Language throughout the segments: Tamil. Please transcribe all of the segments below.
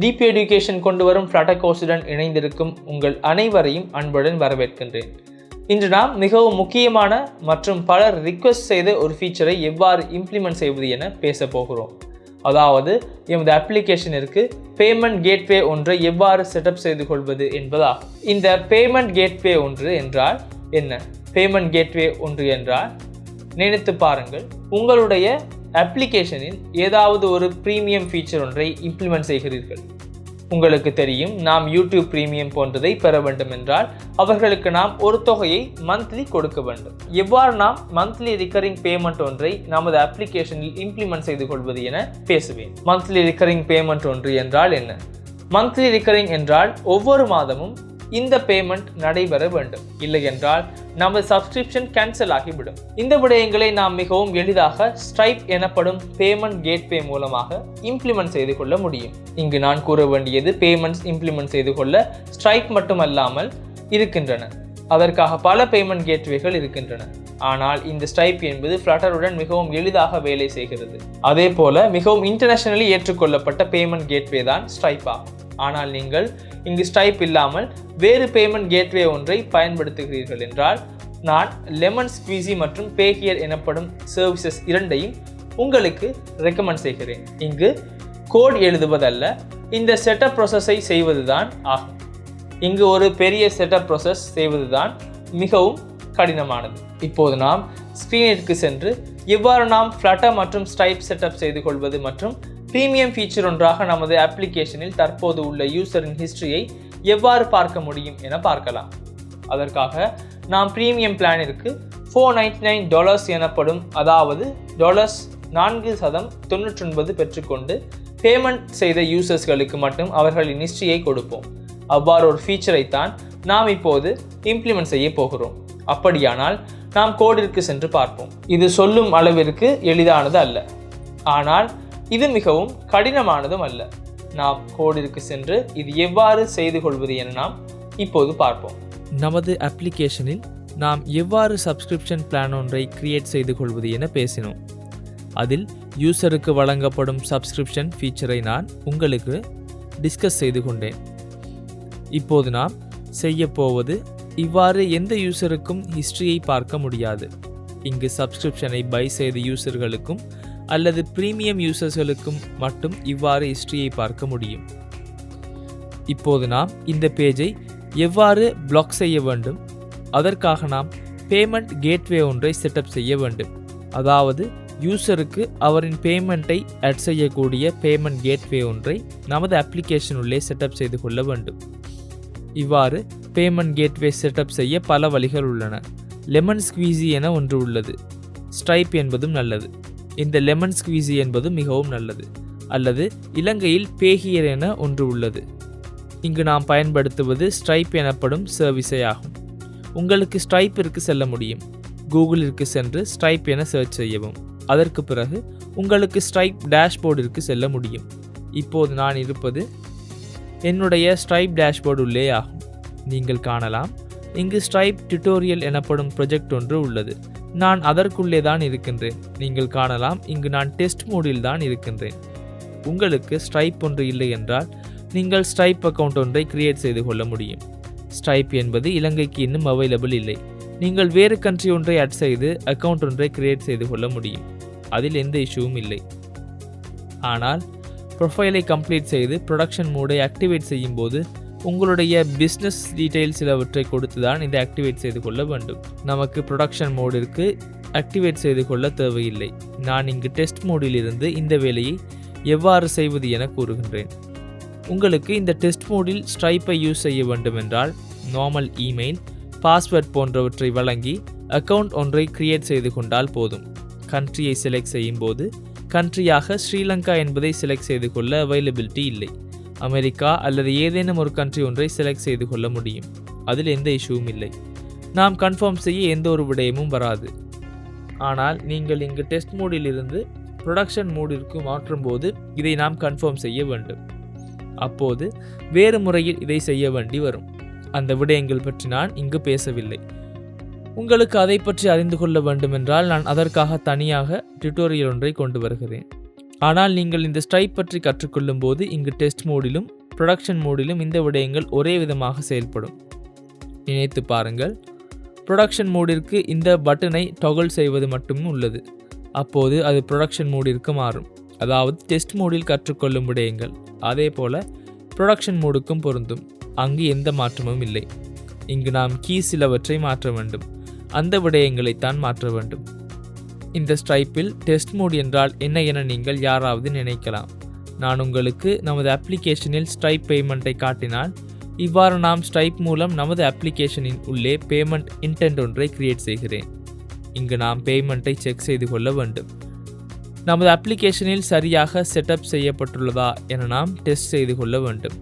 டிபி எடுகேஷன் கொண்டு வரும் ஃப்ளட்டர் கோர்ஸுடன் இணைந்திருக்கும் உங்கள் அனைவரையும் அன்புடன் வரவேற்கின்றேன். இன்று நாம் மிகவும் முக்கியமான மற்றும் பலர் ரிக்வெஸ்ட் செய்த ஒரு ஃபீச்சரை எவ்வாறு இம்ப்ளிமெண்ட் செய்வது என பேச போகிறோம். அதாவது எமது அப்ளிகேஷனிற்கு பேமெண்ட் கேட்வே ஒன்றை எவ்வாறு செட்டப் செய்து கொள்வது என்பதாகும். இந்த பேமெண்ட் கேட்வே ஒன்று என்றால் என்ன? பேமெண்ட் கேட்வே ஒன்று என்றால் நினைத்து பாருங்கள், உங்களுடைய அப்ளிகேஷனில் ஏதாவது ஒரு ப்ரீமியம் ஃபீச்சர் ஒன்றை இம்ப்ளிமெண்ட் செய்கிறீர்கள். உங்களுக்கு தெரியும், நாம் யூடியூப் ப்ரீமியம் போன்றதை பெற வேண்டும் என்றால் அவர்களுக்கு நாம் ஒரு தொகையை மந்த்லி கொடுக்க வேண்டும். எவ்வாறு நாம் மந்த்லி ரிக்கரிங் பேமெண்ட் ஒன்றை நமது அப்ளிகேஷனில் இம்ப்ளிமெண்ட் செய்து கொள்வது என பேசுவேன். மந்த்லி ரிக்கரிங் பேமெண்ட் ஒன்று என்றால் என்ன? மந்த்லி ரிக்கரிங் என்றால் ஒவ்வொரு மாதமும் இந்த பேமெண்ட் நடைபெற வேண்டும், இல்லை என்றால் நமது சப்ஸ்கிரிப்ஷன் கேன்சல் ஆகிவிடும். இந்த விடயங்களை நாம் மிகவும் எளிதாக ஸ்ட்ரைப் எனப்படும் பேமெண்ட் கேட்வே மூலமாக இம்ப்ளிமெண்ட் செய்து கொள்ள முடியும். இங்கு நான் கூற வேண்டியது, பேமெண்ட்ஸ் இம்ப்ளிமெண்ட் செய்து கொள்ள ஸ்ட்ரைப் மட்டுமல்லாமல் இருக்கின்றன. அதற்காக பல பேமெண்ட் கேட்வேகள் இருக்கின்றன. ஆனால் இந்த ஸ்ட்ரைப் என்பது ஃப்ளட்டருடன் மிகவும் எளிதாக வேலை செய்கிறது. அதே போல மிகவும் இன்டர்நேஷனலி ஏற்றுக்கொள்ளப்பட்ட பேமெண்ட் கேட்வே தான் ஸ்ட்ரைப் ஆகும். ஆனால் நீங்கள் இங்கு ஸ்ட்ரைப் இல்லாமல் வேறு பேமெண்ட் கேட்வே ஒன்றை பயன்படுத்துகிறீர்கள் என்றால் நான் லெமன் ஸ்குவீசி மற்றும் பேஹியர் எனப்படும் சர்வீசஸ் இரண்டையும் உங்களுக்கு ரெக்கமெண்ட் செய்கிறேன். இங்கு கோட் எழுதுவதல்ல, இந்த செட்டப் ப்ராசஸை செய்வதுதான் ஆகும். இங்கு ஒரு பெரிய செட்டப் ப்ராசஸ் செய்வதுதான் மிகவும் கடினமானது. இப்போது நாம் ஸ்க்ரீனிற்கு சென்று எவ்வாறு நாம் ஃப்ளட்டர் மற்றும் ஸ்ட்ரைப் செட்டப் செய்து கொள்வது மற்றும் ப்ரீமியம் ஃபீச்சர் ஒன்றாக நமது அப்ளிகேஷனில் தற்போது உள்ள யூசரின் ஹிஸ்டரியை எவ்வாறு பார்க்க முடியும் என பார்க்கலாம். அதற்காக நாம் ப்ரீமியம் பிளானிற்கு $499 எனப்படும், அதாவது $4.99 பெற்றுக்கொண்டு பேமெண்ட் செய்த யூசர்ஸ்களுக்கு மட்டும் அவர்களின் ஹிஸ்டரியை கொடுப்போம். அவ்வாறு ஒரு ஃபீச்சரை தான் நாம் இப்போது இம்ப்ளிமெண்ட் செய்ய போகிறோம். அப்படியானால் நாம் கோடிற்கு சென்று பார்ப்போம். இது சொல்லும் அளவிற்கு எளிதானது அல்ல, ஆனால் இது மிகவும் கடினமானதும் அல்ல. நாம் கோடிற்கு சென்று இது எவ்வாறு செய்து கொள்வது என நாம் இப்போது பார்ப்போம். நமது அப்ளிகேஷனில் நாம் எவ்வாறு சப்ஸ்கிரிப்ஷன் பிளான் ஒன்றை கிரியேட் செய்து கொள்வது என பேசினோம். அதில் யூசருக்கு வழங்கப்படும் சப்ஸ்கிரிப்ஷன் ஃபீச்சரை நான் உங்களுக்கு டிஸ்கஸ் செய்து கொண்டேன். இப்போது நாம் செய்ய போவது, இவ்வாறு எந்த யூசருக்கும் ஹிஸ்டரியை பார்க்க முடியாது. இங்கு சப்ஸ்கிரிப்ஷனை பை செய்த யூசர்களுக்கும் அல்லது ப்ரீமியம் யூசர்ஸ்களுக்கும் மட்டும் இவ்வாறு ஹிஸ்டரியை பார்க்க முடியும். இப்போது நாம் இந்த பேஜை எவ்வாறு பிளாக் செய்ய வேண்டும்? அதற்காக நாம் பேமெண்ட் கேட்வே ஒன்றை செட்டப் செய்ய வேண்டும். அதாவது யூசருக்கு அவரின் பேமெண்ட்டை ஆட் செய்யக்கூடிய பேமெண்ட் கேட்வே ஒன்றை நமது அப்ளிகேஷன் உள்ளே செட்டப் செய்து கொள்ள வேண்டும். இவ்வாறு பேமெண்ட் கேட்வே செட்டப் செய்ய பல வழிகள் உள்ளன. லெமன் ஸ்குவீசி என ஒன்று உள்ளது. ஸ்ட்ரைப் என்பதும் நல்லது. இந்த லெமன் ஸ்குவீசி என்பது மிகவும் நல்லது. அல்லது இலங்கையில் பேஹியர் என ஒன்று உள்ளது. இங்கு நாம் பயன்படுத்துவது ஸ்ட்ரைப் எனப்படும் சர்வீஸை ஆகும். உங்களுக்கு ஸ்ட்ரைப்பிற்கு செல்ல முடியும். கூகுளிற்கு சென்று ஸ்ட்ரைப் என சர்ச் செய்யவும். அதற்கு பிறகு உங்களுக்கு ஸ்ட்ரைப் டேஷ்போர்டிற்கு செல்ல முடியும். இப்போது நான் இருப்பது என்னுடைய ஸ்ட்ரைப் டேஷ்போர்டு உள்ளே ஆகும். நீங்கள் காணலாம், இங்கு ஸ்ட்ரைப் டியூட்டோரியல் எனப்படும் ப்ரொஜெக்ட் ஒன்று உள்ளது. நான் அதற்குள்ளே தான் இருக்கின்றேன். நீங்கள் காணலாம், இங்கு நான் டெஸ்ட் மோடில் தான் இருக்கின்றேன். உங்களுக்கு ஸ்ட்ரைப் ஒன்று இல்லை என்றால் நீங்கள் ஸ்ட்ரைப் அக்கௌண்ட் ஒன்றை கிரியேட் செய்து கொள்ள முடியும். ஸ்ட்ரைப் என்பது இலங்கைக்கு இன்னும் அவைலபிள் இல்லை. நீங்கள் வேறு கண்ட்ரி ஒன்றை ஆட் செய்து அக்கௌண்ட் ஒன்றை கிரியேட் செய்து கொள்ள முடியும். அதில் எந்த இஷ்யூவும் இல்லை. ஆனால் ப்ரொஃபைலை கம்ப்ளீட் செய்து ப்ரொடக்ஷன் மோடை ஆக்டிவேட் செய்யும் போது உங்களுடைய பிஸ்னஸ் டீட்டெயில்ஸ் சிலவற்றை கொடுத்து தான் இதை ஆக்டிவேட் செய்து கொள்ள வேண்டும். நமக்கு ப்ரொடக்ஷன் மோடிற்கு ஆக்டிவேட் செய்து கொள்ள தேவையில்லை. நான் இங்கு டெஸ்ட் மோடில் இருந்து இந்த வேலையை எவ்வாறு செய்வது என கூறுகின்றேன். உங்களுக்கு இந்த டெஸ்ட் மோடில் ஸ்ட்ரைப்பை யூஸ் செய்ய வேண்டும் என்றால் நார்மல் இமெயில், பாஸ்வேர்ட் போன்றவற்றை வழங்கி அக்கௌண்ட் ஒன்றை கிரியேட் செய்து கொண்டால் போதும். கண்ட்ரியை செலக்ட் செய்யும் போது கண்ட்ரியாக ஸ்ரீலங்கா என்பதை செலக்ட் செய்து கொள்ள அவைலபிலிட்டி இல்லை. அமெரிக்கா அல்லது ஏதேனும் ஒரு கண்ட்ரி ஒன்றை செலக்ட் செய்து கொள்ள முடியும். அதில் எந்த இஷ்யூவும் இல்லை. நாம் கன்ஃபார்ம் செய்ய எந்த ஒரு விடயமும் வராது. ஆனால் நீங்கள் இங்கு டெஸ்ட் மோடில் இருந்து ப்ரொடக்ஷன் மோடிற்கு மாற்றும் போது இதை நாம் கன்ஃபார்ம் செய்ய வேண்டும். அப்போது வேறு முறையில் இதை செய்ய வேண்டி வரும். அந்த விடயங்கள் பற்றி நான் இங்கு பேசவில்லை. உங்களுக்கு அதை பற்றி அறிந்து கொள்ள வேண்டுமென்றால் நான் அதற்காக தனியாக டியூட்டோரியல் ஒன்றை கொண்டு வருகிறேன். ஆனால் நீங்கள் இந்த ஸ்ட்ரைப் பற்றி கற்றுக்கொள்ளும் போது இங்கு டெஸ்ட் மோடிலும் ப்ரொடக்ஷன் மோடிலும் இந்த விடயங்கள் ஒரே விதமாக செயல்படும். நினைத்து பாருங்கள், ப்ரொடக்ஷன் மோடிற்கு இந்த பட்டனை டொகல் செய்வது மட்டும் உள்ளது. அப்போது அது ப்ரொடக்ஷன் மோடிற்கு மாறும். அதாவது டெஸ்ட் மோடில் கற்றுக்கொள்ளும் விடயங்கள் அதே போல ப்ரொடக்ஷன் மோடுக்கும் பொருந்தும். அங்கு எந்த மாற்றமும் இல்லை. இங்கு நாம் சிலவற்றை மாற்ற வேண்டும். அந்த விடயங்களைத்தான் மாற்ற வேண்டும். இந்த ஸ்ட்ரைப்பில் டெஸ்ட் மோட் என்றால் என்ன என நீங்கள் யாராவது நினைக்கலாம். நான் உங்களுக்கு நமது அப்ளிகேஷனில் ஸ்ட்ரைப் பேமெண்ட்டை காட்டினால், இவ்வாறு நாம் ஸ்ட்ரைப் மூலம் நமது அப்ளிகேஷனின் உள்ளே பேமெண்ட் இன்டென்ட் ஒன்றை கிரியேட் செய்கிறேன். இங்கு நாம் பேமெண்ட்டை செக் செய்து கொள்ள வேண்டும். நமது அப்ளிகேஷனில் சரியாக செட்டப் செய்யப்பட்டுள்ளதா என நாம் டெஸ்ட் செய்து கொள்ள வேண்டும்.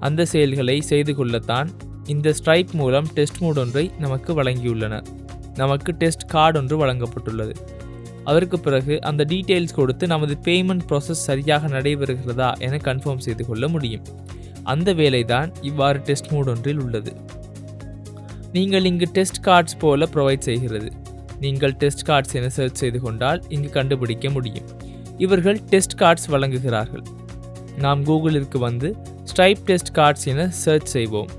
அந்த செயல்களை செய்து கொள்ளத்தான் இந்த ஸ்ட்ரைப் மூலம் டெஸ்ட் மோட் ஒன்றை நமக்கு வழங்கியுள்ளனர். நமக்கு டெஸ்ட் கார்டு ஒன்று வழங்கப்பட்டுள்ளது. அதற்கு பிறகு அந்த டீட்டெயில்ஸ் கொடுத்து நமது பேமெண்ட் ப்ராசஸ் சரியாக நடைபெறுகிறதா என கன்ஃபார்ம் செய்து கொள்ள முடியும். அந்த வேலைதான் இவ்வாறு டெஸ்ட் மோட் ஒன்றில் உள்ளது. நீங்கள் இங்கு டெஸ்ட் கார்ட்ஸ் போல ப்ரொவைட் செய்கிறது. நீங்கள் டெஸ்ட் கார்ட்ஸ் என சர்ச் செய்து கொண்டால் இங்கு கண்டுபிடிக்க முடியும். இவர்கள் டெஸ்ட் கார்ட்ஸ் வழங்குகிறார்கள். நாம் கூகுளிற்கு வந்து ஸ்ட்ரைப் டெஸ்ட் கார்ட்ஸ் என சர்ச் செய்வோம்.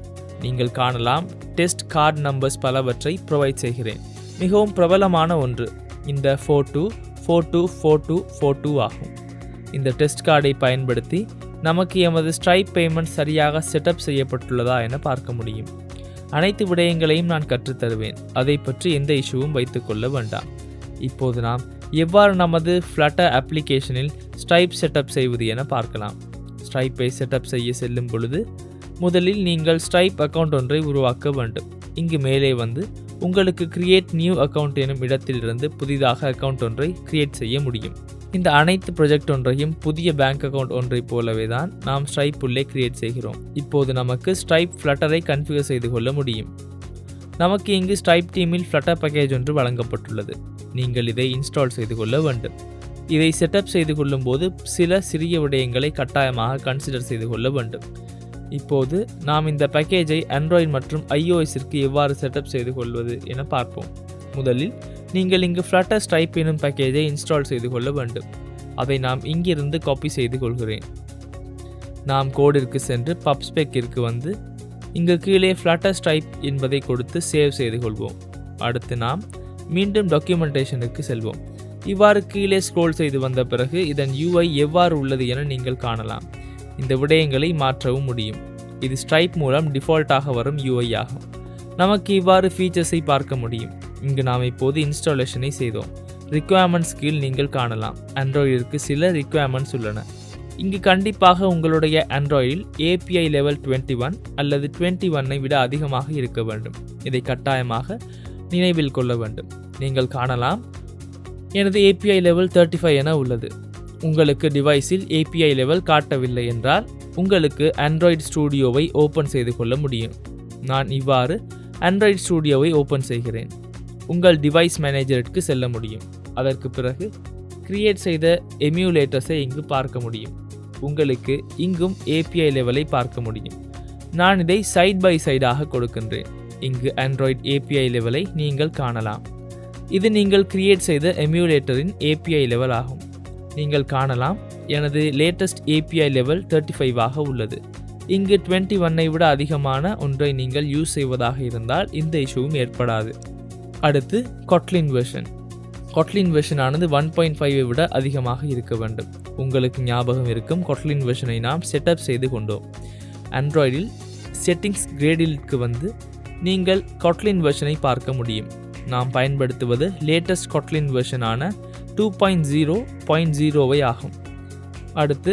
நீங்கள் காணலாம், டெஸ்ட் கார்டு நம்பர்ஸ் பலவற்றை ப்ரொவைட் செய்கிறேன். மிகவும் பிரபலமான ஒன்று இந்த 42424242 ஆகும். இந்த டெஸ்ட் கார்டை பயன்படுத்தி நமக்கு எமது ஸ்ட்ரைப் பேமெண்ட் சரியாக செட்டப் செய்யப்பட்டுள்ளதா என பார்க்க முடியும். அனைத்து விடயங்களையும் நான் கற்றுத்தருவேன். அதை பற்றி எந்த இஷ்யூவும் வைத்துக்கொள்ள வேண்டாம். இப்போது நாம் எவ்வாறு நமது ஃப்ளட்டர் அப்ளிகேஷனில் ஸ்ட்ரைப் செட்டப் செய்வது என பார்க்கலாம். ஸ்ட்ரைப்பை செட்டப் செய்ய செல்லும் பொழுது முதலில் நீங்கள் ஸ்ட்ரைப் அக்கவுண்ட் ஒன்றை உருவாக்க வேண்டும். இங்கு மேலே வந்து உங்களுக்கு கிரியேட் நியூ அக்கவுண்ட் எனும் இடத்திலிருந்து புதிதாக அக்கவுண்ட் ஒன்றை கிரியேட் செய்ய முடியும். இந்த அனைத்து ப்ராஜெக்ட் ஒன்றையும் புதிய பேங்க் அக்கவுண்ட் ஒன்றை போலவே தான் நாம் ஸ்ட்ரைப் உள்ளே கிரியேட் செய்கிறோம். இப்போது நமக்கு ஸ்ட்ரைப் ஃப்ளட்டரை கன்ஃபிகர் செய்து கொள்ள முடியும். நமக்கு இங்கு ஸ்ட்ரைப் டீமில் ஃப்ளட்டர் பேக்கேஜ் ஒன்று வழங்கப்பட்டுள்ளது. நீங்கள் இதை இன்ஸ்டால் செய்து கொள்ள வேண்டும். இதை செட்டப் செய்து கொள்ளும் போது சில சிறிய விடயங்களை கட்டாயமாக கன்சிடர் செய்து கொள்ள வேண்டும். இப்போது நாம் இந்த பேக்கேஜை ஆண்ட்ராய்டு மற்றும் iOSற்கு எவ்வாறு செட்டப் செய்து கொள்வது என பார்ப்போம். முதலில் நீங்கள் இங்கு ஃப்ளட்டர் ஸ்ட்ரைப் எனும் பேக்கேஜை இன்ஸ்டால் செய்து கொள்ள வேண்டும். அதை நாம் இங்கிருந்து காப்பி செய்து கொள்கிறேன். நாம் கோடிற்கு சென்று பப்ஸ்பெக்கிற்கு வந்து இங்கு கீழே ஃப்ளட்டர் ஸ்ட்ரைப் என்பதை கொடுத்து சேவ் செய்து கொள்வோம். அடுத்து நாம் மீண்டும் டாக்குமெண்டேஷனுக்கு செல்வோம். இவ்வாறு கீழே ஸ்க்ரோல் செய்து வந்த பிறகு இதன் UI எவ்வாறு உள்ளது என நீங்கள் காணலாம். இந்த விடயங்களை மாற்றவும் முடியும். இது ஸ்ட்ரைப் மூலம் டிஃபால்ட்டாக வரும் UI ஆகும். நமக்கு இவ்வாறு ஃபீச்சர்ஸை பார்க்க முடியும். இங்கு நாம் இப்போது இன்ஸ்டாலேஷனை செய்தோம். ரிக்வயர்மெண்ட்ஸ் கீழ் நீங்கள் காணலாம், ஆண்ட்ராய்டிற்கு சில ரிக்வயர்மெண்ட்ஸ் உள்ளன. இங்கு கண்டிப்பாக உங்களுடைய ஆண்ட்ராய்டில் API லெவல் 21 அல்லது 21ஐ விட அதிகமாக இருக்க வேண்டும். இதை கட்டாயமாக நினைவில் கொள்ள வேண்டும். நீங்கள் காணலாம், எனது API லெவல் 35 என உள்ளது. உங்களுக்கு டிவைஸில் API லெவல் காட்டவில்லை என்றால் உங்களுக்கு ஆண்ட்ராய்டு ஸ்டூடியோவை ஓப்பன் செய்து கொள்ள முடியும். நான் இவ்வாறு ஆண்ட்ராய்டு ஸ்டூடியோவை ஓப்பன் செய்கிறேன். உங்கள் டிவைஸ் மேனேஜருக்கு செல்ல முடியும். அதற்கு பிறகு கிரியேட் செய்த எமியூலேட்டர்ஸை இங்கு பார்க்க முடியும். உங்களுக்கு இங்கும் API லெவலை பார்க்க முடியும். நான் இதை சைட் பை சைடாக கொடுக்கின்றேன். இங்கு ஆண்ட்ராய்டு API லெவலை நீங்கள் காணலாம். இது நீங்கள் கிரியேட் செய்த எமியூலேட்டரின் API லெவல் ஆகும். நீங்கள் காணலாம், எனது லேட்டஸ்ட் API லெவல் 35 ஆக உள்ளது. இங்கு 21ஐ விட அதிகமான ஒன்றை நீங்கள் யூஸ் செய்வதாக இருந்தால் இந்த இஷ்யூவும் ஏற்படாது. அடுத்து Kotlin வெர்ஷன். Kotlin வெர்ஷன் ஆனது 1.5ஐ விட அதிகமாக இருக்க வேண்டும். உங்களுக்கு ஞாபகம் இருக்கும், Kotlin வெர்ஷனை நாம் செட்டப் செய்து கொண்டோம். ஆண்ட்ராய்டில் செட்டிங்ஸ் கிரேடிலுக்கு வந்து நீங்கள் Kotlin வெர்ஷனை பார்க்க முடியும். நாம் பயன்படுத்துவது லேட்டஸ்ட் Kotlin வெர்ஷனான 2.0.0 ஆகும். அடுத்து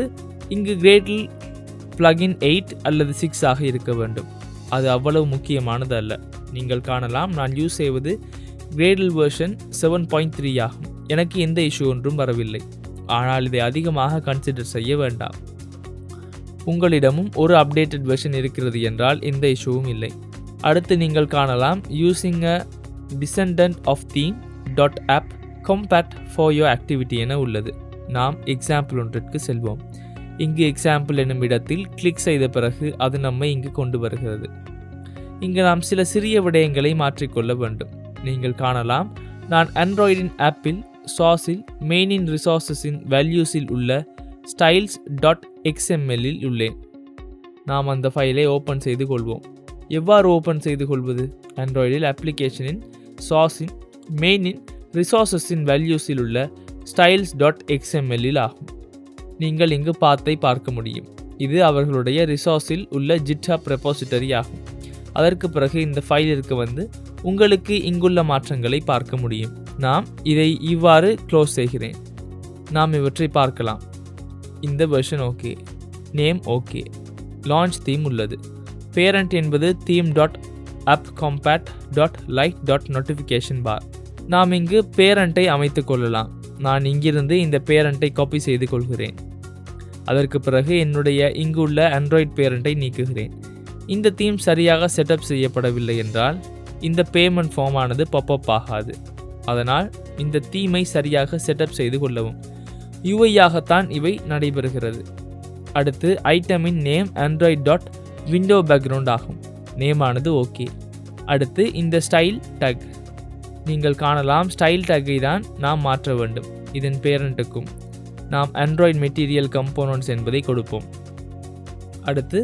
இங்கு கிரேடில் பிளகின் 8 அல்லது 6 ஆக இருக்க வேண்டும். அது அவ்வளவு முக்கியமானது அல்ல. நீங்கள் காணலாம், நான் யூஸ் செய்வது கிரேடில் வெர்ஷன் 7.3 ஆகும். எனக்கு எந்த இஷ்யூ ஒன்றும் வரவில்லை. ஆனால் இதை அதிகமாக கன்சிடர் செய்ய வேண்டாம். உங்களிடமும் ஒரு அப்டேட்டட் வெர்ஷன் இருக்கிறது என்றால் எந்த இஷ்யூவும் இல்லை. அடுத்து நீங்கள் காணலாம், using a descendant of theme .app compact for your activity என உள்ளது. நாம் எக்ஸாம்பிள் ஒன்றிற்கு செல்வோம். இங்கு எக்ஸாம்பிள் என்னும் இடத்தில் கிளிக் செய்த பிறகு அது நம்மை இங்கு கொண்டு வருகிறது. இங்கு நாம் சில சிறிய விடயங்களை மாற்றிக்கொள்ள வேண்டும். நீங்கள் காணலாம், நான் ஆண்ட்ராய்டின் ஆப்பில் சாஸில் மெயினின் ரிசோர்ஸஸின் வேல்யூஸில் உள்ள styles.xmlல் உள்ளேன். நாம் அந்த ஃபைலை ஓப்பன் செய்து கொள்வோம். எவ்வாறு ஓப்பன் செய்து கொள்வது? ஆண்ட்ராய்டில் அப்ளிகேஷனின் சாஸின் மெயினின் ரிசோர்ஸஸின் வேல்யூஸில் உள்ள styles.xmlல் ஆகும். நீங்கள் இங்கு பாத்தை பார்க்க முடியும். இது அவர்களுடைய ரிசோர்ஸில் உள்ள GitHub ரெபாசிட்டரி ஆகும். அதற்கு பிறகு இந்த ஃபைலிற்கு வந்து உங்களுக்கு இங்குள்ள மாற்றங்களை பார்க்க முடியும். நாம் இதை இவ்வாறு க்ளோஸ் செய்கிறேன். நாம் இவற்றை பார்க்கலாம். இந்த version okay, name okay, launch theme உள்ளது. பேரண்ட் என்பது theme.appcompat.light.notification bar. நாம் இங்கு பேரண்ட்டை அமைத்து கொள்ளலாம். நான் இங்கிருந்து இந்த பேரண்ட்டை காப்பி செய்து கொள்கிறேன். அதற்கு பிறகு என்னுடைய இங்கு உள்ள ஆண்ட்ராய்ட் பேரண்ட்டை நீக்குகிறேன். இந்த தீம் சரியாக செட்டப் செய்யப்படவில்லை என்றால் இந்த பேமெண்ட் ஃபார்ம் ஆனது பாப்அப் ஆகாது. அதனால் இந்த தீமை சரியாக செட்டப் செய்து கொள்ளவும். யூஐயாகத்தான் இவை நடைபெறுகிறது. அடுத்து ஐட்டமின் நேம் android.window பேக்ரவுண்ட் ஆகும். நேம் ஆனது ஓகே. அடுத்து இந்த ஸ்டைல் டேக் நீங்கள் காணலாம். ஸ்டைல் டேக்கை தான் நாம் மாற்ற வேண்டும். இதன் பேரண்ட்டுக்கும் நாம் ஆண்ட்ராய்ட் மெட்டீரியல் கம்போனன்ட்ஸ் என்பதை கொடுப்போம். அடுத்து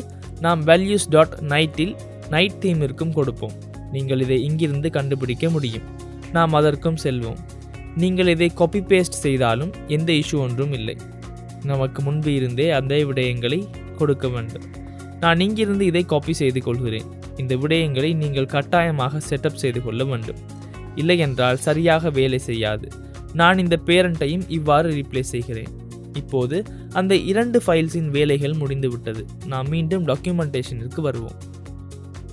நாம் values.nightல் நைட் தீமிற்கும் கொடுப்போம். நீங்கள் இதை இங்கிருந்து கண்டுபிடிக்க முடியும். நாம் அதற்கும் செல்வோம். நீங்கள் இதை காப்பி பேஸ்ட் செய்தாலும் எந்த இஷ்யூ ஒன்றும் இல்லை. நமக்கு முன்பு இருந்தே அந்த விடயங்களை கொடுக்க வேண்டும். நான் இங்கிருந்து இதை காப்பி செய்து கொள்கிறேன். இந்த விடயங்களை நீங்கள் கட்டாயமாக செட்டப் செய்து கொள்ள வேண்டும். இல்லை என்றால் சரியாக வேலை செய்யாது. நான் இந்த பேரண்ட்டையும் இவ்வாறு ரீப்ளேஸ் செய்கிறேன். இப்போது அந்த 2 ஃபைல்ஸின் வேலைகள் முடிந்துவிட்டது. நாம் மீண்டும் டாக்குமெண்டேஷனிற்கு வருவோம்.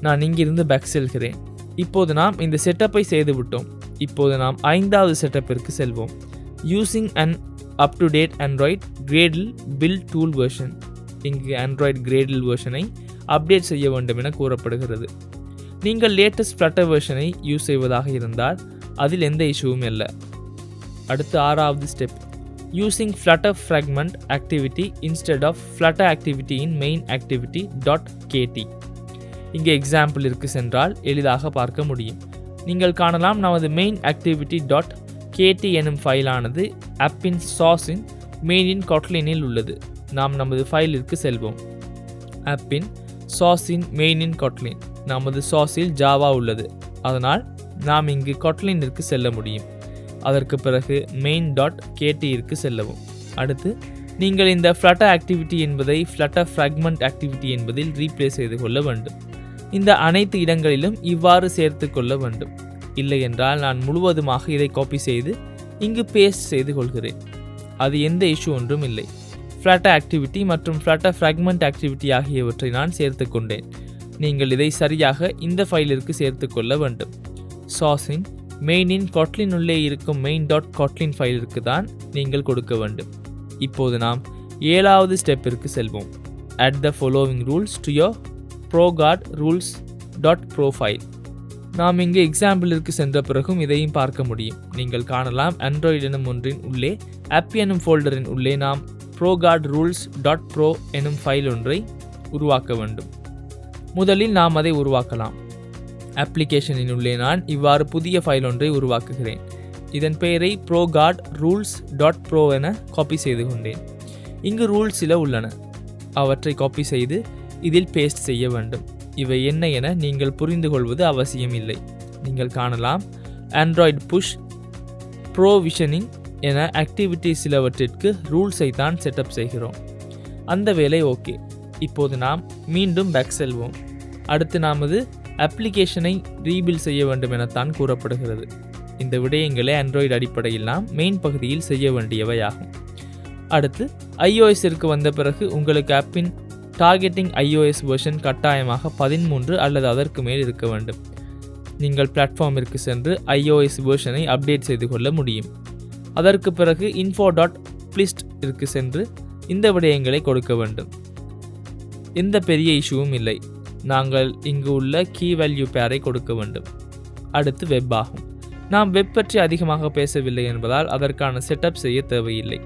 நான் இங்கிருந்து பேக் செல்கிறேன். இப்போது நாம் இந்த செட்டப்பை செய்துவிட்டோம். இப்போது நாம் 5வது செட்டப்பிற்கு செல்வோம். Using an up to date Android gradle build tool version. இங்கு ஆண்ட்ராய்ட் கிரேடில் வெர்ஷனை அப்டேட் செய்ய வேண்டும் என கூறப்படுகிறது. நீங்கள் லேட்டஸ்ட் ஃப்ளட்டர் வெர்ஷனை யூஸ் செய்வதாக இருந்தால் அதில் எந்த இஷ்யூவும் இல்லை. அடுத்து 6வது step. Using Flutter fragment activity instead of Flutter activity in main activity .kt. இங்கே எக்ஸாம்பிளிற்கு சென்றால் எளிதாக பார்க்க முடியும். நீங்கள் காணலாம் நமது மெயின் ஆக்டிவிட்டி .kt எனும் ஃபைலானது ஆப்பின் சாஸின் மெயினின் கொட்லினில் உள்ளது. நாம் நமது ஃபைலிற்கு செல்வோம். ஆப்பின் சாஸின் மெயினின் கொட்லின். நமது சாஸில் ஜாவா உள்ளது. அதனால் நாம் இங்கு கொட்லினிற்கு செல்ல முடியும். அதற்கு பிறகு main.kt செல்லவும். அடுத்து நீங்கள் இந்த ஃப்ளட்டர் ஆக்டிவிட்டி என்பதை ஃப்ளட்டர் ஃப்ராக்மெண்ட் ஆக்டிவிட்டி என்பதில் ரீப்ளேஸ் செய்து கொள்ள வேண்டும். இந்த அனைத்து இடங்களிலும் இவ்வாறு சேர்த்து கொள்ள வேண்டும். இல்லை என்றால் நான் முழுவதுமாக இதை காப்பி செய்து இங்கு பேஸ்ட் செய்து கொள்கிறேன். அது எந்த இஷ்யூ ஒன்றும் இல்லை. ஃப்ளட்டர் ஆக்டிவிட்டி மற்றும் ஃப்ளட்டர் ஃப்ராக்மெண்ட் ஆக்டிவிட்டி ஆகியவற்றை நான் சேர்த்து கொண்டேன். நீங்கள் இதை சரியாக இந்த ஃபைலிற்கு சேர்த்து கொள்ள வேண்டும். சாஸின் மெயினின் கொட்லின் உள்ளே இருக்கும் main.kotlin ஃபைலிற்கு தான் நீங்கள் கொடுக்க வேண்டும். இப்போது நாம் 7வது ஸ்டெப்பிற்கு செல்வோம். add the following rules to your ProGuard rules.pro file. நாம் இங்கு எக்ஸாம்பிளிற்கு சென்ற பிறகும் இதையும் பார்க்க முடியும். நீங்கள் காணலாம் ஆண்ட்ராய்டு எனும் ஒன்றின் உள்ளே ஆப் எனும் ஃபோல்டரின் உள்ளே நாம் ProGuard rules.pro எனும் ஃபைல் ஒன்றை உருவாக்க வேண்டும். முதலில் நாம் அதை உருவாக்கலாம். அப்ளிகேஷனின் உள்ளே நான் இவ்வாறு புதிய ஃபைல் ஒன்றை உருவாக்குகிறேன். இதன் பெயரை ProGuard rules.pro என காப்பி செய்து கொண்டேன். இங்கு ரூல்ஸ் சில உள்ளன. அவற்றை காப்பி செய்து இதில் பேஸ்ட் செய்ய வேண்டும். இவை என்ன என நீங்கள் புரிந்து கொள்வது அவசியம் இல்லை. நீங்கள் காணலாம் ஆண்ட்ராய்டு புஷ் ப்ரோவிஷனிங் என ஆக்டிவிட்டி சிலவற்றிற்கு ரூல்ஸை தான் செட்டப் செய்கிறோம். அந்த வேலை ஓகே. இப்போது நாம் மீண்டும் பேக் செல்வோம். அடுத்து நமது அப்ளிகேஷனை ரீபில்ட் செய்ய வேண்டும் எனத்தான் கூறப்படுகிறது. இந்த விடயங்களை ஆண்ட்ராய்டு அடிப்படையில் நாம் மெயின் பகுதியில் செய்ய வேண்டியவையாகும். அடுத்து iOSற்கு வந்த பிறகு உங்களுக்கு ஆப்பின் டார்கெட்டிங் iOS வெர்ஷன் கட்டாயமாக 13 அல்லது அதற்கு மேல் இருக்க வேண்டும். நீங்கள் பிளாட்ஃபார்மிற்கு சென்று iOS வெர்ஷனை அப்டேட் செய்து கொள்ள முடியும். அதற்கு பிறகு info.plist சென்று இந்த விடயங்களை கொடுக்க வேண்டும். எந்த பெரிய இஷ்யூவும் இல்லை. நாங்கள் இங்கு உள்ள கீ வேல்யூ பேரை கொடுக்க வேண்டும். அடுத்து வெப் ஆகும். நாம் வெப் பற்றி அதிகமாக பேசவில்லை என்பதால் அதற்கான செட்டப் செய்ய தேவையில்லை.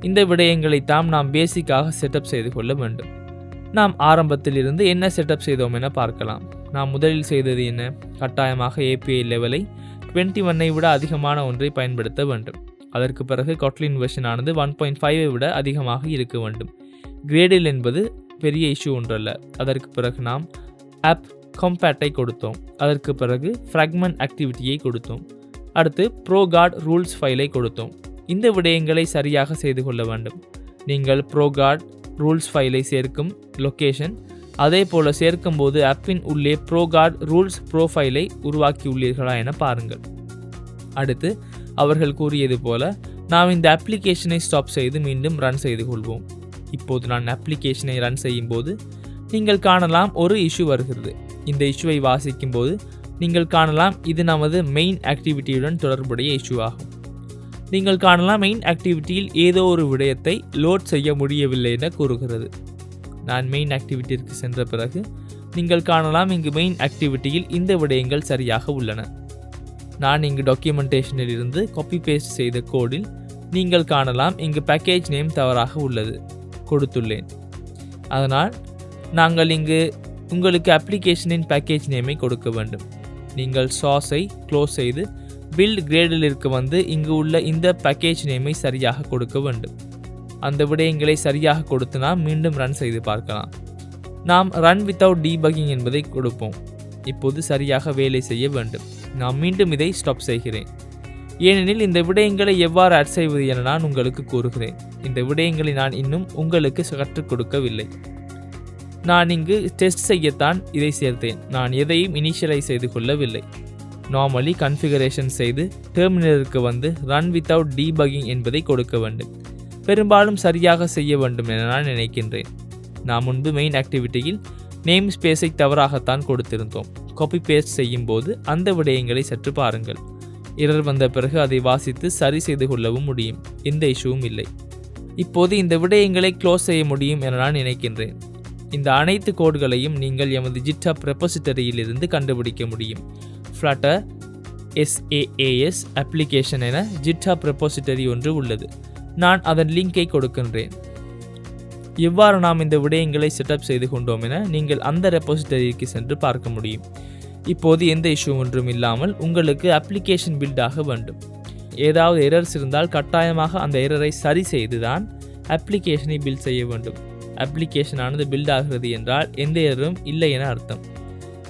இந்த விடயங்களை தான் நாம் பேசிக்காக செட்டப் செய்து கொள்ள வேண்டும். நாம் ஆரம்பத்தில் இருந்து என்ன செட்டப் செய்தோம் என பார்க்கலாம். நாம் முதலில் செய்தது என்ன? கட்டாயமாக API லெவலை 21ஐ விட அதிகமான ஒன்றை பயன்படுத்த வேண்டும். அதற்கு பிறகு கொட்லின் வெர்ஷன் ஆனது 1.5 விட அதிகமாக இருக்க வேண்டும். கிரேடில் என்பது பெரிய இஷ்யூ ஒன்றல்ல. அதற்கு பிறகு நாம் ஆப் கம்பேட்டை கொடுத்தோம். அதற்கு பிறகு ஃப்ராக்மெண்ட் ஆக்டிவிட்டியை கொடுத்தோம். அடுத்து ப்ரோகார்ட் ரூல்ஸ் ஃபைலை கொடுத்தோம். இந்த விடயங்களை சரியாக செய்து கொள்ள வேண்டும். நீங்கள் ப்ரோகார்ட் ரூல்ஸ் ஃபைலை சேர்க்கும் லொக்கேஷன் அதே போல சேர்க்கும் போது ஆப்பின் உள்ளே ப்ரோகார்ட் ரூல்ஸ் ப்ரோஃபைலை உருவாக்கியுள்ளீர்களா என பாருங்கள். அடுத்து அவர்கள் கூறியது போல நாம் இந்த அப்ளிகேஷனை ஸ்டாப் செய்து மீண்டும் ரன் செய்து கொள்வோம். இப்போது நான் அப்ளிகேஷனை ரன் செய்யும் போது நீங்கள் காணலாம் ஒரு இஷ்யூ வருகிறது. இந்த இஷ்யூவை வாசிக்கும் போது நீங்கள் காணலாம் இது நமது மெயின் ஆக்டிவிட்டியுடன் தொடர்புடைய இஷ்யூ ஆகும். நீங்கள் காணலாம் மெயின் ஆக்டிவிட்டியில் ஏதோ ஒரு விடயத்தை லோட் செய்ய முடியவில்லை என கூறுகிறது. நான் மெயின் ஆக்டிவிட்டிற்கு சென்ற பிறகு நீங்கள் காணலாம் இங்கு மெயின் ஆக்டிவிட்டியில் இந்த விடயங்கள் சரியாக உள்ளன. நான் இங்கு டாக்குமெண்டேஷனில் இருந்து காப்பி பேஸ்ட் செய்த கோடில் நீங்கள் காணலாம் இங்கு பேக்கேஜ் நேம் தவறாக உள்ளது கொடுத்துள்ளேன். அதனால் நாங்கள் இங்கு உங்களுக்கு அப்ளிகேஷனின் பேக்கேஜ் நேமை கொடுக்க வேண்டும். நீங்கள் சாஸை க்ளோஸ் செய்து பில்ட் கிரேடிலிற்கு வந்து இங்கு உள்ள இந்த பேக்கேஜ் நேமை சரியாக கொடுக்க வேண்டும். அந்த விடயங்களை சரியாக கொடுத்து நாம் மீண்டும் ரன் செய்து பார்க்கலாம். நாம் ரன் வித்தவுட் டீபக்கிங் என்பதை கொடுப்போம். இப்போது சரியாக வேலை செய்ய வேண்டும். நான் மீண்டும் இதை ஸ்டாப் செய்கிறேன். ஏனெனில் இந்த விடயங்களை எவ்வாறு ஆட் செய்வது என நான் உங்களுக்கு கூறுகிறேன். இந்த விடயங்களை நான் இன்னும் உங்களுக்கு கற்றுக் கொடுக்கவில்லை. நான் இங்கு டெஸ்ட் செய்யத்தான் இதை சேர்த்தேன். நான் எதையும் இனிஷியலைஸ் செய்து கொள்ளவில்லை. நார்மலி கன்ஃபிகரேஷன் செய்து டெர்மினலுக்கு வந்து ரன் வித்தவுட் டீபக்கிங் என்பதை கொடுக்க வேண்டும். பெரும்பாலும் சரியாக செய்ய வேண்டும் என நான் நினைக்கின்றேன். நான் முன்பு மெயின் ஆக்டிவிட்டியில் நேம் ஸ்பேஸை தவறாகத்தான் கொடுத்திருந்தோம். காப்பி பேஸ்ட் செய்யும் போது அந்த விடயங்களை சற்று பாருங்கள். எரர் வந்த பிறகு அதை வாசித்து சரி செய்து கொள்ளவும் முடியும். எந்த இஷ்யூவும் இல்லை. இப்போது இந்த விடயங்களை க்ளோஸ் செய்ய முடியும் என நான் நினைக்கின்றேன். இந்த அனைத்து கோட்களையும் நீங்கள் எமது GitHub ரெபோசிட்டரியில் இருந்து கண்டுபிடிக்க முடியும். Flutter SaaS அப்ளிகேஷன் என GitHub ரெபோசிட்டரி ஒன்று உள்ளது. நான் அதன் லிங்கை கொடுக்கின்றேன். எவ்வாறு நாம் இந்த விடயங்களை செட்டப் செய்து கொண்டோம் என நீங்கள் அந்த ரெபோசிட்டரிக்கு சென்று பார்க்க முடியும். இப்போது எந்த இஷ்யூ ஒன்றும் இல்லாமல் உங்களுக்கு அப்ளிகேஷன் பில்ட் ஆக வேண்டும். ஏதாவது எரர்ஸ் இருந்தால் கட்டாயமாக அந்த எரரை சரி செய்து தான் அப்ளிகேஷனை பில்ட் செய்ய வேண்டும். அப்ளிகேஷன் ஆனது பில்ட் ஆகிறது என்றால் எந்த எரரும் இல்லை என அர்த்தம்.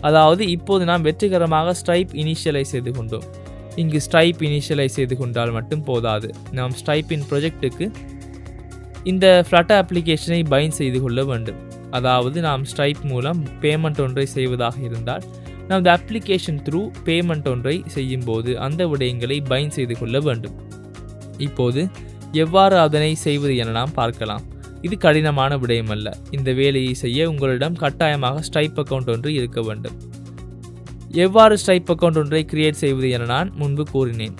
அதாவது இப்போது நாம் வெற்றிகரமாக ஸ்ட்ரைப் இனிஷியலைஸ் செய்து கொண்டோம். இங்கு ஸ்ட்ரைப் இனிஷியலைஸ் செய்து கொண்டால் மட்டும் போதாது. நாம் ஸ்ட்ரைப்பின் ப்ரொஜெக்ட்டுக்கு இந்த Flutter அப்ளிகேஷனை பைண்ட் செய்து கொள்ள வேண்டும். அதாவது நாம் ஸ்ட்ரைப் மூலம் பேமெண்ட் ஒன்றை செய்வதாக இருந்தால் நமது அப்ளிகேஷன் த்ரூ பேமெண்ட் ஒன்றை செய்யும் போது அந்த விடயங்களை பைண்ட் செய்து கொள்ள வேண்டும். இப்போது எவ்வாறு அதனை செய்வது என நாம் பார்க்கலாம். இது கடினமான விடயம் அல்ல. இந்த வேலையை செய்ய உங்களிடம் கட்டாயமாக ஸ்ட்ரைப் அக்கௌண்ட் ஒன்று இருக்க வேண்டும். எவ்வாறு ஸ்ட்ரைப் அக்கௌண்ட் ஒன்றை கிரியேட் செய்வது என நான் முன்பு கூறினேன்.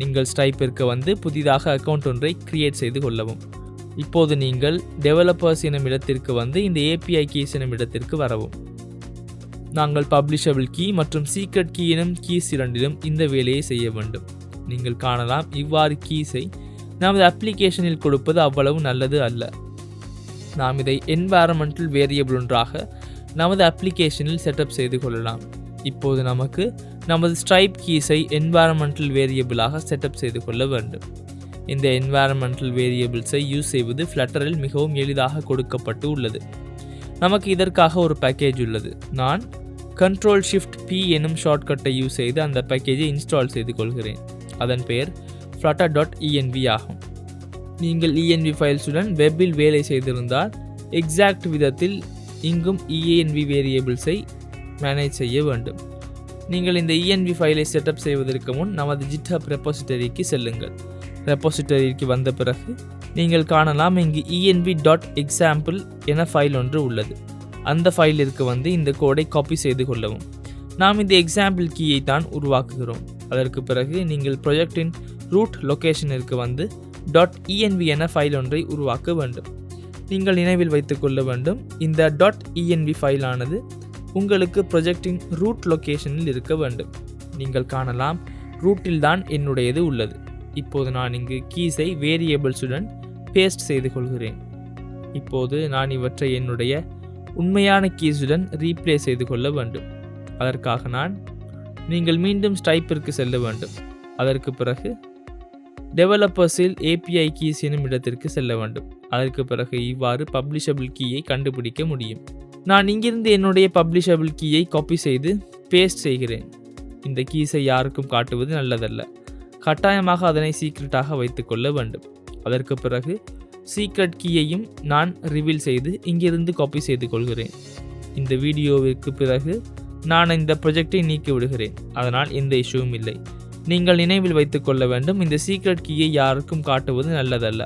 நீங்கள் ஸ்ட்ரைப்பிற்கு வந்து புதிதாக அக்கௌண்ட் ஒன்றை கிரியேட் செய்து கொள்ளவும். இப்போது நீங்கள் டெவலப்பர்ஸ் எனும் இடத்திற்கு வந்து இந்த API கீஸ் எனும் இடத்திற்கு வரவும். நாங்கள் பப்ளிஷபிள் கீ மற்றும் சீக்ரெட் கீ எனும் கீஸ் இரண்டிலும் இந்த வேலையை செய்ய வேண்டும். நீங்கள் காணலாம் இவ்வாறு கீஸை நமது அப்ளிகேஷனில் கொடுப்பது அவ்வளவு நல்லது அல்ல. நாம் இதை என்வாயரன்மெண்டல் வேரியபிள் ஒன்றாக நமது அப்ளிகேஷனில் செட்டப் செய்து கொள்ளலாம். இப்போது நமக்கு நமது ஸ்ட்ரைப் கீஸை என்வாயரன்மெண்டல் வேரியபிளாக செட்டப் செய்து கொள்ள வேண்டும். இந்த என்வாயரன்மெண்டல் வேரியபிள்ஸை யூஸ் செய்வது ஃப்ளட்டரில் மிகவும் எளிதாக கொடுக்கப்பட்டு உள்ளது. நமக்கு இதற்காக ஒரு பேக்கேஜ் உள்ளது. நான் Ctrl+Shift+P எனும் ஷார்ட்கட்டை யூஸ் செய்து அந்த பேக்கேஜை இன்ஸ்டால் செய்து கொள்கிறேன். அதன் பெயர் flutter.env ஆகும். நீங்கள் env ஃபைல்ஸுடன் வெப்பில் வேலை செய்திருந்தால் எக்ஸாக்ட் விதத்தில் இங்கும் env வேரியபிள்ஸை மேனேஜ் செய்ய வேண்டும். நீங்கள் இந்த env ஃபைலை செட்டப் செய்வதற்கு முன் நமது GitHub ரெபோசிட்டரிக்கு செல்லுங்கள். ரெபோசிட்டரிக்கு வந்த பிறகு நீங்கள் காணலாம் இங்கு env.example என ஃபைல் ஒன்று உள்ளது. அந்த ஃபைலிற்கு வந்து இந்த கோடை காப்பி செய்து கொள்ளவும். நாம் இந்த எக்ஸாம்பிள் கீயை தான் உருவாக்குகிறோம். அதற்கு பிறகு நீங்கள் ப்ரொஜெக்டின் ரூட் லொக்கேஷனிற்கு வந்து .env என ஃபைல் ஒன்றை உருவாக்க வேண்டும். நீங்கள் நினைவில் வைத்துக் கொள்ள வேண்டும், இந்த .env ஃபைலானது உங்களுக்கு ப்ரொஜெக்டின் ரூட் லொக்கேஷனில் இருக்க வேண்டும். நீங்கள் காணலாம் ரூட்டில் தான் என்னுடையது உள்ளது. இப்போது நான் இங்கு கீஸை வேரியபிள்ஸுடன் பேஸ்ட் செய்து கொள்கிறேன். இப்போது நான் இவற்றை என்னுடைய உண்மையான கீஸுடன் ரீப்ளேஸ் செய்து கொள்ள வேண்டும். அதற்காக நீங்கள் மீண்டும் ஸ்ட்ரைப்பிற்கு செல்ல வேண்டும். அதற்கு பிறகு டெவலப்பர்ஸில் API கீஸ் எனும் இடத்திற்கு செல்ல வேண்டும். அதற்கு பிறகு இவ்வாறு பப்ளிஷபிள் கீயை கண்டுபிடிக்க முடியும். நான் இங்கிருந்து என்னுடைய பப்ளிஷபிள் கீயை காப்பி செய்து பேஸ்ட் செய்கிறேன். இந்த கீஸை யாருக்கும் காட்டுவது நல்லதல்ல. கட்டாயமாக அதனை சீக்ரெட்டாக வைத்துக்கொள்ள வேண்டும். அதற்கு பிறகு சீக்ரெட் கீயையும் நான் ரிவீல் செய்து இங்கிருந்து காப்பி செய்து கொள்கிறேன். இந்த வீடியோவிற்கு பிறகு நான் இந்த ப்ரொஜெக்டை நீக்கி விடுகிறேன். அதனால் எந்த இஷ்யூவும் இல்லை. நீங்கள் நினைவில் வைத்துக் கொள்ள வேண்டும், இந்த சீக்ரெட் கீயை யாருக்கும் காட்டுவது நல்லதல்ல.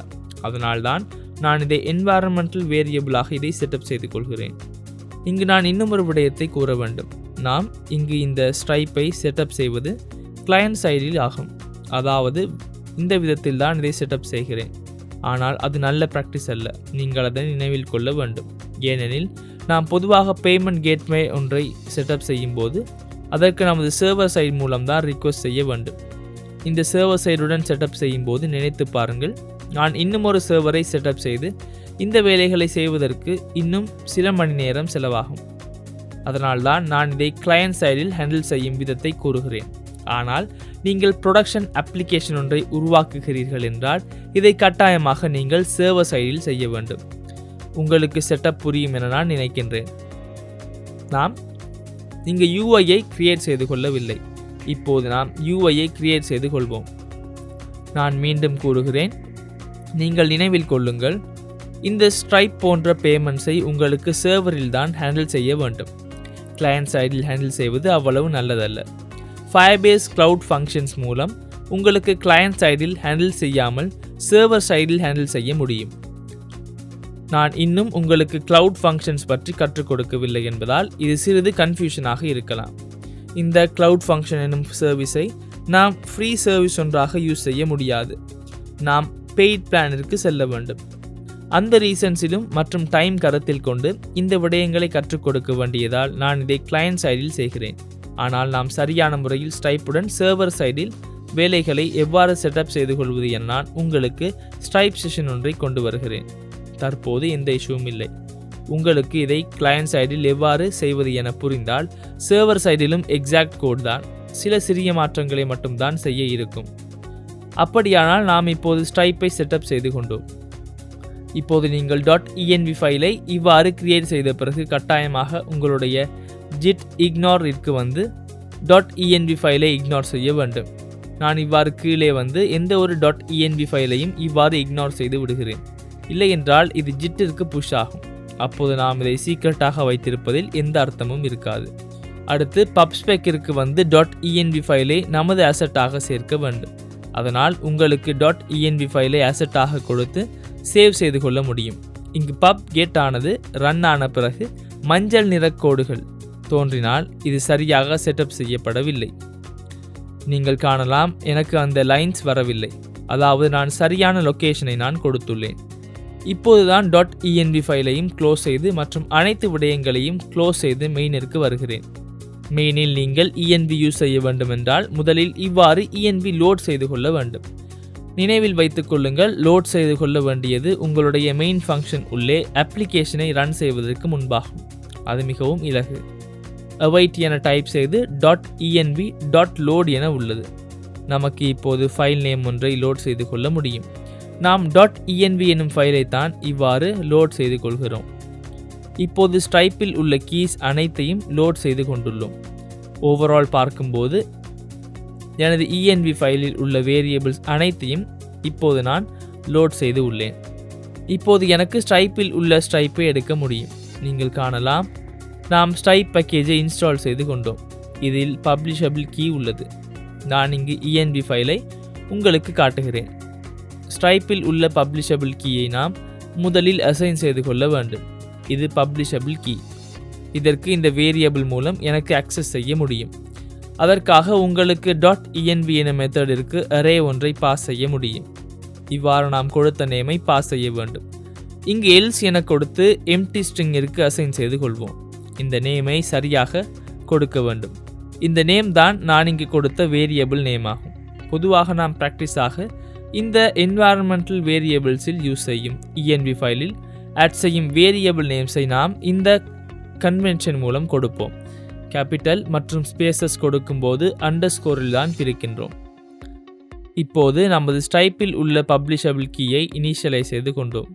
அதனால்தான் நான் இதை என்வாரன்மெண்டல் வேரியபிளாக இதை செட்டப் செய்து கொள்கிறேன். இங்கு நான் இன்னும் ஒரு விடயத்தை கூற வேண்டும். நாம் இங்கு இந்த ஸ்ட்ரைப்பை செட்டப் செய்வது கிளையன்ட் சைடில் ஆகும். அதாவது இந்த விதத்தில் தான் இதை செட்டப் செய்கிறேன். ஆனால் அது நல்ல ப்ராக்டிஸ் அல்ல. நீங்கள் அதை நினைவில் கொள்ள வேண்டும். ஏனெனில் நாம் பொதுவாக பேமெண்ட் கேட்வே ஒன்றை செட்டப் செய்யும் போது அதற்கு நமது சர்வர் சைடு மூலம்தான் ரிக்வெஸ்ட் செய்ய வேண்டும். இந்த சர்வர் சைடுடன் செட்டப் செய்யும் போது நினைத்து பாருங்கள், நான் இன்னும் ஒரு சர்வரை செட்டப் செய்து இந்த வேலைகளை செய்வதற்கு இன்னும் சில மணி நேரம் செலவாகும். அதனால்தான் நான் இதை கிளையன்ட் சைடில் ஹேண்டில் செய்யும் விதத்தை கூறுகிறேன். ஆனால் நீங்கள் ப்ரொடக்ஷன் அப்ளிகேஷன் ஒன்றை உருவாக்குகிறீர்கள் என்றால் இதை கட்டாயமாக நீங்கள் சர்வர் சைடில் செய்ய வேண்டும். உங்களுக்கு செட்டப் புரியும் என நான் நினைக்கின்றேன். நாம் இங்கு UIயை கிரியேட் செய்து கொள்ளவில்லை. இப்போது நாம் UIயை கிரியேட் செய்து கொள்வோம். நான் மீண்டும் கூறுகிறேன், நீங்கள் நினைவில் கொள்ளுங்கள், இந்த ஸ்ட்ரைப் போன்ற பேமெண்ட்ஸை உங்களுக்கு சர்வரில் தான் ஹேண்டில் செய்ய வேண்டும். கிளையன்ட் சைடில் ஹேண்டில் செய்வது அவ்வளவு நல்லதல்ல. Firebase Cloud Functions மூலம் உங்களுக்கு கிளையன்ட் சைடில் ஹேண்டில் செய்யாமல் சர்வர் சைடில் ஹேண்டில் செய்ய முடியும். நான் இன்னும் உங்களுக்கு Cloud Functions பற்றி கற்றுக் கொடுக்கவில்லை என்பதால் இது சிறிது கன்ஃபியூஷனாக இருக்கலாம். இந்த Cloud Function எனும் சர்வீஸை நாம் ஃப்ரீ சர்வீஸ் ஒன்றாக யூஸ் செய்ய முடியாது. நாம் பெய்ட் பிளானிற்கு செல்ல வேண்டும். அந்த ரீசன்ஸிலும் மற்றும் டைம் கருத்தில் கொண்டு இந்த விடயங்களை கற்றுக் கொடுக்க வேண்டியதால் நான் இதை கிளையன்ட் சைடில் செய்கிறேன். ஆனால் நாம் சரியான முறையில் ஸ்ட்ரைப்புடன் சர்வர் சைடில் வேலைகளை எவ்வாறு செட்டப் செய்து கொள்வது என நான் உங்களுக்கு ஸ்ட்ரைப் செஷன் ஒன்றை கொண்டு வருகிறேன். தற்போது எந்த இஷ்யூவும் இல்லை. உங்களுக்கு இதை கிளையன்ட் சைடில் எவ்வாறு செய்வது என புரிந்தால் சர்வர் சைடிலும் எக்ஸாக்ட் கோட் தான், சில சிறிய மாற்றங்களை மட்டும்தான் செய்ய இருக்கும். அப்படியானால் நாம் இப்போது ஸ்ட்ரைப்பை செட்டப் செய்து கொண்டோம். இப்போது நீங்கள் .env ஃபைலை இவ்வாறு கிரியேட் செய்த பிறகு கட்டாயமாக உங்களுடைய ஜிட் இக்னோரிற்கு வந்து .env ஃபைலை இக்னோர் செய்ய வேண்டும். நான் இவ்வாறு கீழே வந்து எந்த ஒரு .env ஃபைலையும் இவ்வாறு இக்னோர் செய்து விடுகிறேன். இல்லை என்றால் இது ஜிட்டிற்கு புஷ் ஆகும். அப்போது நாம் இதை சீக்ரெட்டாக வைத்திருப்பதில் எந்த அர்த்தமும் இருக்காது. அடுத்து பப்ஸ்பெக்கிற்கு வந்து .env ஃபைலை நமது அசட்டாக சேர்க்க வேண்டும். அதனால் உங்களுக்கு .env ஃபைலை அசட்டாக கொடுத்து சேவ் செய்து கொள்ள முடியும். இங்கு பப் கெட் ஆனது ரன் ஆன பிறகு மஞ்சள் நிற கோடுகள் தோன்றினால் இது சரியாக செட்டப் செய்யப்படவில்லை. நீங்கள் காணலாம், எனக்கு அந்த லைன்ஸ் வரவில்லை. அதாவது நான் சரியான லொகேஷனை நான் கொடுத்துள்ளேன். இப்போதுதான் .env ஃபைலையும் க்ளோஸ் செய்து மற்றும் அனைத்து விடயங்களையும் க்ளோஸ் செய்து மெயினிற்கு வருகிறேன். மெயினில் நீங்கள் env யூஸ் செய்ய வேண்டுமென்றால் முதலில் இவ்வாறு env லோட் செய்து கொள்ள வேண்டும். நினைவில் வைத்துக் கொள்ளுங்கள், லோட் செய்து கொள்ள வேண்டியது உங்களுடைய மெயின் ஃபங்க்ஷன் உள்ளே அப்ளிகேஷனை ரன் செய்வதற்கு முன்பாகும். அது மிகவும் இலகு. await என டைப் செய்து .env .load என உள்ளது. நமக்கு இப்போது ஃபைல் நேம் ஒன்றை லோட் செய்து கொள்ள முடியும். நாம் .env எனும் ஃபைலை தான் இவ்வாறு லோட் செய்து கொள்கிறோம். இப்போது ஸ்ட்ரைப்பில் உள்ள கீஸ் அனைத்தையும் லோட் செய்து கொண்டுள்ளோம். ஓவரால் பார்க்கும்போது எனது env ஃபைலில் உள்ள வேரியபிள்ஸ் அனைத்தையும் இப்போது நான் லோட் செய்து உள்ளேன். இப்போது எனக்கு ஸ்ட்ரைப்பில் உள்ள ஸ்ட்ரைப்பை எடுக்க முடியும். நீங்கள் காணலாம், நாம் ஸ்ட்ரைப் பேக்கேஜை இன்ஸ்டால் செய்து கொண்டோம். இதில் பப்ளிஷபிள் கீ உள்ளது. நான் இங்கு env ஃபைலை உங்களுக்கு காட்டுகிறேன். ஸ்ட்ரைப்பில் உள்ள பப்ளிஷபிள் கீயை நாம் முதலில் அசைன் செய்து கொள்ள வேண்டும். இது பப்ளிஷபிள் கீ. இதற்கு இந்த வேரியபிள் மூலம் எனக்கு அக்சஸ் செய்ய முடியும். அதற்காக உங்களுக்கு .env என மெத்தடிற்கு அரே ஒன்றை பாஸ் செய்ய முடியும். இவ்வாறு நாம் கொடுத்த நேமை பாஸ் செய்ய வேண்டும். இங்கு எல்ஸ் என கொடுத்து எம்டி ஸ்ட்ரிங்கிற்கு அசைன் செய்து கொள்வோம். இந்த நேமை சரியாக கொடுக்க வேண்டும். இந்த நேம் தான் நான் இங்கு கொடுத்த வேரியபிள் நேம் ஆகும். பொதுவாக நாம் ப்ராக்டிஸாக இந்த என்வாரன்மெண்டல் வேரியபிள்ஸில் யூஸ் செய்யும் env ஃபைலில் ஆட் செய்யும் வேரியபிள் நேம்ஸை நாம் இந்த கன்வென்ஷன் மூலம் கொடுப்போம். கேபிட்டல் மற்றும் ஸ்பேசஸ் கொடுக்கும்போது அண்டர்ஸ்கோரில் தான் பிரிக்கின்றோம். இப்போது நமது ஸ்ட்ரைப்பில் உள்ள பப்ளிஷபிள் கீயை இனிஷியலைஸ் செய்து கொண்டோம்.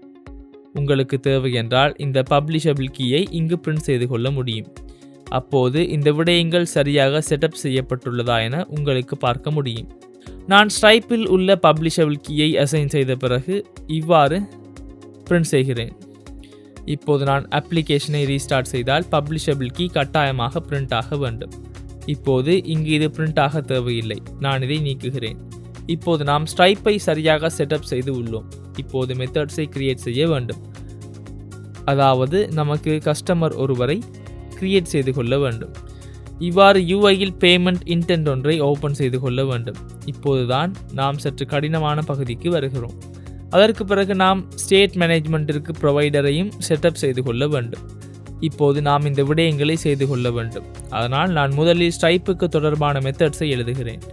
உங்களுக்கு தேவை என்றால் இந்த பப்ளிஷபிள் கீயை இங்கு பிரிண்ட் செய்து கொள்ள முடியும். அப்போது இந்த விடயங்கள் சரியாக செட்டப் செய்யப்பட்டுள்ளதா என உங்களுக்கு பார்க்க முடியும். நான் ஸ்ட்ரைப்பில் உள்ள பப்ளிஷபிள் கீயை அசைன் செய்த பிறகு இவ்வாறு பிரிண்ட் செய்கிறேன். இப்போது நான் அப்ளிகேஷனை ரீஸ்டார்ட் செய்தால் பப்ளிஷபிள் கீ கட்டாயமாக பிரிண்ட் ஆக வேண்டும். இப்போது இங்கு இது பிரிண்ட் ஆக தேவையில்லை. நான் இதை நீக்குகிறேன். இப்போது நாம் ஸ்ட்ரைப்பை சரியாக செட்டப் செய்து உள்ளோம். இப்போது மெத்தட்ஸை கிரியேட் செய்ய வேண்டும். அதாவது நமக்கு கஸ்டமர் ஒருவரை கிரியேட் செய்து கொள்ள வேண்டும். இவ்வாறு யூஐயில் பேமெண்ட் இன்டென்ட் ஒன்றை ஓப்பன் செய்து கொள்ள வேண்டும். இப்போதுதான் நாம் சற்று கடினமான பகுதிக்கு வருகிறோம். அதற்கு பிறகு நாம் ஸ்டேட் மேனேஜ்மெண்ட்டிற்கு ப்ரொவைடரையும் செட்டப் செய்து கொள்ள வேண்டும். இப்போது நாம் இந்த விடயங்களை செய்து கொள்ள வேண்டும். அதனால் நான் முதலில் ஸ்ட்ரைப்புக்கு தொடர்பான மெத்தட்ஸை எழுதுகிறேன்.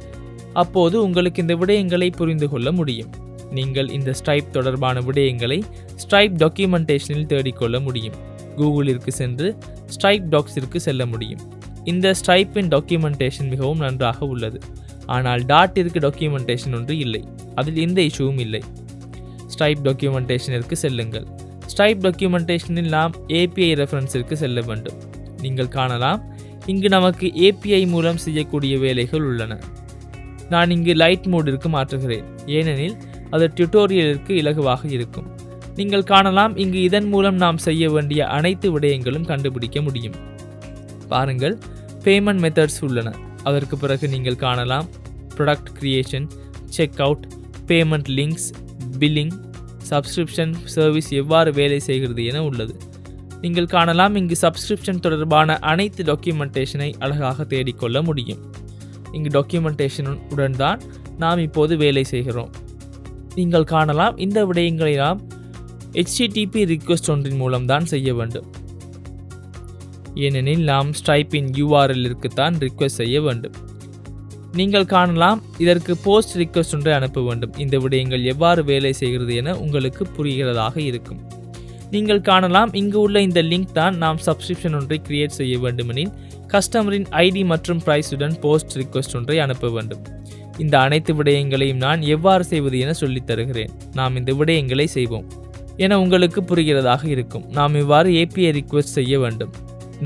அப்போது உங்களுக்கு இந்த விடயங்களை புரிந்து கொள்ள முடியும். நீங்கள் இந்த ஸ்ட்ரைப் தொடர்பான விடயங்களை ஸ்ட்ரைப் டாக்குமெண்டேஷனில் தேடிக்கொள்ள முடியும். கூகுளிற்கு சென்று ஸ்ட்ரைப் டாக்ஸிற்கு செல்ல முடியும். இந்த ஸ்ட்ரைப்பின் டாக்குமெண்டேஷன் மிகவும் நன்றாக உள்ளது. ஆனால் டாட்டிற்கு டாக்குமெண்டேஷன் ஒன்று இல்லை. அதில் எந்த இஷ்யூவும் இல்லை. ஸ்ட்ரைப் டாக்குமெண்டேஷனிற்கு செல்லுங்கள். ஸ்ட்ரைப் டாக்குமெண்டேஷனில் நாம் ஏபிஐ ரெஃபரன்ஸிற்கு செல்ல வேண்டும். நீங்கள் காணலாம் இங்கு நமக்கு ஏபிஐ மூலம் செய்யக்கூடிய வேலைகள் உள்ளன. நான் இங்கு லைட் மோடிற்கு மாற்றுகிறேன். ஏனெனில் அது டியூட்டோரியலிற்கு இலகுவாக இருக்கும். நீங்கள் காணலாம் இங்கு இதன் மூலம் நாம் செய்ய வேண்டிய அனைத்து விடயங்களும் கண்டுபிடிக்க முடியும். பாருங்கள், பேமெண்ட் மெத்தட்ஸ் உள்ளன. அதற்கு பிறகு நீங்கள் காணலாம் product creation, check out, payment links, billing, subscription service எவ்வாறு வேலை செய்கிறது என உள்ளது. நீங்கள் காணலாம் இங்கு சப்ஸ்கிரிப்ஷன் தொடர்பான அனைத்து டாக்குமெண்டேஷனை அழகாக தேடிக்கொள்ள முடியும். இங்கு டாக்குமெண்டேஷன் உடன் தான் நாம் இப்போது வேலை செய்கிறோம். நீங்கள் காணலாம் இந்த விடயங்களை நாம் HTTP ரிக்வெஸ்ட் ஒன்றின் மூலம்தான் செய்ய வேண்டும். ஏனெனில் நாம் ஸ்ட்ரைப்பின் URLற்கு தான் ரிக்வெஸ்ட் செய்ய வேண்டும். நீங்கள் காணலாம் இதற்கு போஸ்ட் ரிக்வெஸ்ட் ஒன்றை அனுப்ப வேண்டும். இந்த விடயங்கள் எவ்வாறு வேலை செய்கிறது என உங்களுக்கு புரிகிறதாக இருக்கும். நீங்கள் காணலாம் இங்கு உள்ள இந்த லிங்க் தான் நாம் சப்ஸ்கிரிப்ஷன் ஒன்றை கிரியேட் செய்ய வேண்டுமெனில் கஸ்டமரின் ஐடி மற்றும் பிரைஸுடன் போஸ்ட் ரிக்வெஸ்ட் ஒன்றை அனுப்ப வேண்டும். இந்த அனைத்து விடயங்களையும் நான் எவ்வாறு செய்வது என சொல்லித் தருகிறேன். நாம் இந்த விடயங்களை செய்வோம் என உங்களுக்கு புரிகிறதாக இருக்கும். நாம் இவ்வாறு API ரிக்வெஸ்ட் செய்ய வேண்டும்.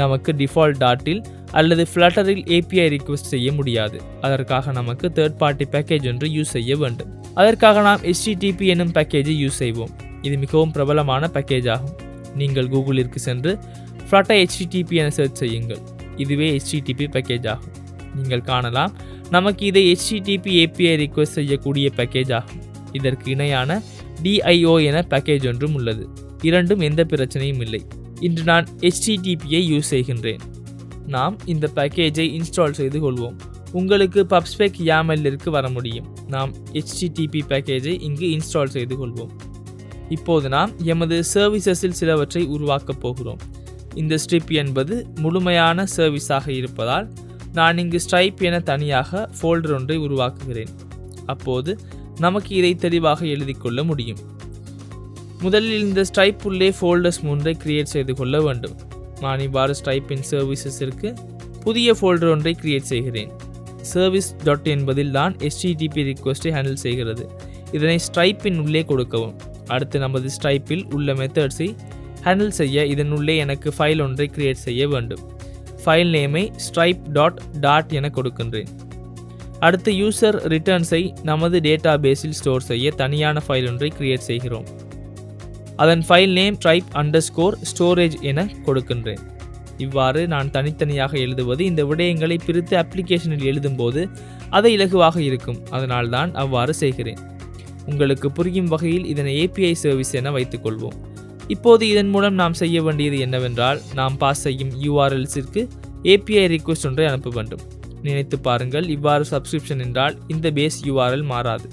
நமக்கு டிஃபால்ட் டாட்டில் அல்லது ஃப்ளட்டரில் API ரிக்வெஸ்ட் செய்ய முடியாது. அதற்காக நமக்கு தேர்ட் பார்ட்டி பேக்கேஜ் ஒன்று யூஸ் செய்ய வேண்டும். அதற்காக நாம் HTTP என்னும் பேக்கேஜை யூஸ் செய்வோம். இது மிகவும் பிரபலமான பேக்கேஜ் ஆகும். நீங்கள் கூகுளிற்கு சென்று Flutter HTTP என சர்ச் செய்யுங்கள். இதுவே HTTP பேக்கேஜ் ஆகும். நீங்கள் காணலாம் நமக்கு இதை HTTP API ரிக்வெஸ்ட் செய்யக்கூடிய பேக்கேஜ் ஆகும். இதற்கு இணையான DIO என பேக்கேஜ் ஒன்றும் உள்ளது. இரண்டும் எந்த பிரச்சனையும் இல்லை. இன்று நான் HTTPயை யூஸ் செய்கின்றேன். நாம் இந்த பேக்கேஜை இன்ஸ்டால் செய்து கொள்வோம். உங்களுக்கு PubSpec YAMLற்கு வர முடியும். நாம் HTTP பேக்கேஜை இங்கு இன்ஸ்டால் செய்து கொள்வோம். இப்போது நாம் எமது சர்வீசஸில் சிலவற்றை உருவாக்கப் போகிறோம். இந்த ஸ்ட்ரிப் என்பது முழுமையான சர்வீஸாக இருப்பதால் நான் இங்கு ஸ்ட்ரைப் என தனியாக ஃபோல்டர் ஒன்றை உருவாக்குகிறேன். அப்போது நமக்கு இதை தெளிவாக எழுதி கொள்ள முடியும். முதலில் இந்த ஸ்ட்ரைப் உள்ளே ஃபோல்டர்ஸ் 3 கிரியேட் செய்து கொள்ள வேண்டும். நான் இவ்வாறு ஸ்ட்ரைப்பின் சர்வீசஸிற்கு புதிய ஃபோல்டர் ஒன்றை கிரியேட் செய்கிறேன். சர்வீஸ் டாட் என்பதில் தான் HTTP ரிக்வெஸ்ட்டை ஹேண்டில் செய்கிறது. இதனை ஸ்ட்ரைப்பின் உள்ளே கொடுக்கவும். அடுத்து நமது ஸ்ட்ரைப்பில் உள்ள மெத்தட்ஸை ஹேண்டில் செய்ய இதன் உள்ளே எனக்கு ஃபைல் ஒன்றை கிரியேட் செய்ய வேண்டும். ஃபைல் நேமை stripe.dart என கொடுக்கின்றேன். அடுத்து யூசர் ரிட்டர்ன்ஸை நமது டேட்டா பேஸில் ஸ்டோர் செய்ய தனியான ஃபைல் ஒன்றை கிரியேட் செய்கிறோம். அதன் ஃபைல் நேம் stripe_storage என கொடுக்கின்றேன். இவ்வாறு நான் தனித்தனியாக எழுதுவது இந்த விடயங்களை பிரித்து அப்ளிகேஷனில் எழுதும்போது அது இலகுவாக இருக்கும். அதனால்தான் அவ்வாறு செய்கிறேன். உங்களுக்கு புரியும் வகையில் இதனை API சர்வீஸ் என வைத்துக்கொள்வோம். இப்போது இதன் மூலம் நாம் செய்ய வேண்டியது என்னவென்றால் நாம் பாஸ் செய்யும் URLஸிற்கு API ரிக்வெஸ்ட் ஒன்றை அனுப்ப வேண்டும். நினைத்து பாருங்கள், இவ்வாறு சப்ஸ்கிரிப்ஷன் என்றால் இந்த பேஸ் URL மாறாது.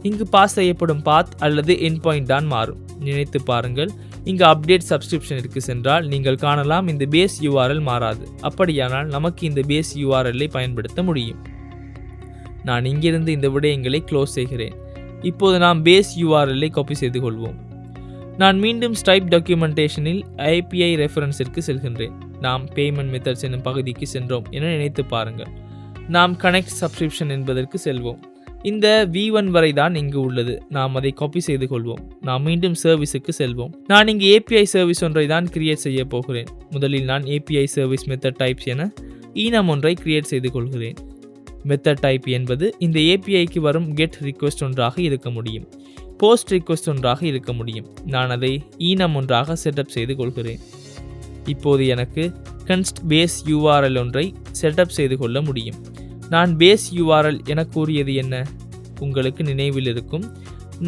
இங்கு பாஸ் செய்யப்படும் பாத் அல்லது எண்ட் பாயிண்ட் தான் மாறும். நினைத்து பாருங்கள், இங்கு அப்டேட் சப்ஸ்கிரிப்ஷனிற்கு சென்றால் நீங்கள் காணலாம் இந்த பேஸ் URL மாறாது. அப்படியானால் நமக்கு இந்த பேஸ் URLஐ பயன்படுத்த முடியும். நான் இங்கிருந்து இந்த விடயங்களை க்ளோஸ் செய்கிறேன். இப்போது நாம் பேஸ் URLஐ காப்பி செய்து கொள்வோம். நான் மீண்டும் ஸ்ட்ரைப் டாக்குமெண்டேஷனில் API ரெஃபரன்ஸிற்கு செல்கின்றேன். நாம் பேமெண்ட் மெத்தட்ஸ் என்னும் பகுதிக்கு சென்றோம் என நினைத்து பாருங்கள். நாம் கனெக்ட் சப்ஸ்கிரிப்ஷன் என்பதற்கு செல்வோம். இந்த V1 வரை தான் இங்கு உள்ளது. நாம் அதை காப்பி செய்து கொள்வோம். நாம் மீண்டும் சர்வீஸுக்கு செல்வோம். நான் இங்கு API சர்வீஸ் ஒன்றை தான் கிரியேட் செய்ய போகிறேன். முதலில் நான் API சர்வீஸ் மெத்தட் டைப்ஸ் என ஈனம் ஒன்றை கிரியேட் செய்து கொள்கிறேன். மெத்தட் டைப் என்பது இந்த APIக்கு வரும் கெட் ரிக்வெஸ்ட் ஒன்றாக இருக்க முடியும், போஸ்ட் ரிக்வெஸ்ட் ஒன்றாக இருக்க முடியும். நான் அதை ஈனம் ஒன்றாக செட்டப் செய்து கொள்கிறேன். இப்போது எனக்கு கன்ஸ்ட் பேஸ் URL ஒன்றை செட்டப் செய்து கொள்ள முடியும். நான் பேஸ் URL என கூறியது என்ன? உங்களுக்கு நினைவில் இருக்கும்.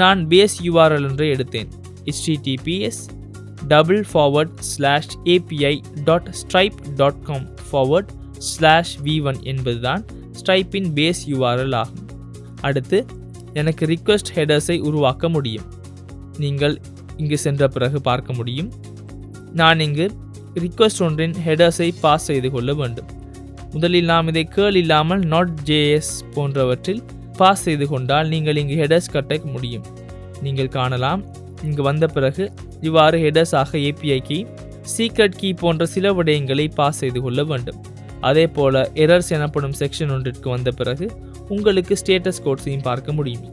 நான் பேஸ் URL ஒன்றை எடுத்தேன். https:/api.stripe.com/v1 என்பதுதான் ஸ்ட்ரைப்பின் பேஸ் URL ஆகும். அடுத்து எனக்கு ரிக்வெஸ்ட் ஹெடர்ஸை உருவாக்க முடியும். நீங்கள் இங்கு சென்ற பிறகு பார்க்க முடியும். நான் இங்கு ரிக்வெஸ்ட் ஒன்றின் ஹெடர்ஸை பாஸ் செய்து கொள்ள வேண்டும். முதலில் நாம் இதை கேர்ள் இல்லாமல் Node.js போன்றவற்றில் பாஸ் செய்து கொண்டால் நீங்கள் இங்கு ஹெடர்ஸ் கட்ட முடியும். நீங்கள் காணலாம், இங்கு வந்த பிறகு இவ்வாறு ஹெடர்ஸ் ஆக API கீ, சீக்ரெட் கீ போன்ற சில விடயங்களை பாஸ் செய்து கொள்ள வேண்டும். அதே போல எரர்ஸ் எனப்படும் செக்ஷன் ஒன்றிற்கு வந்த பிறகு உங்களுக்கு ஸ்டேட்டஸ் கோட்ஸையும் பார்க்க முடியும்.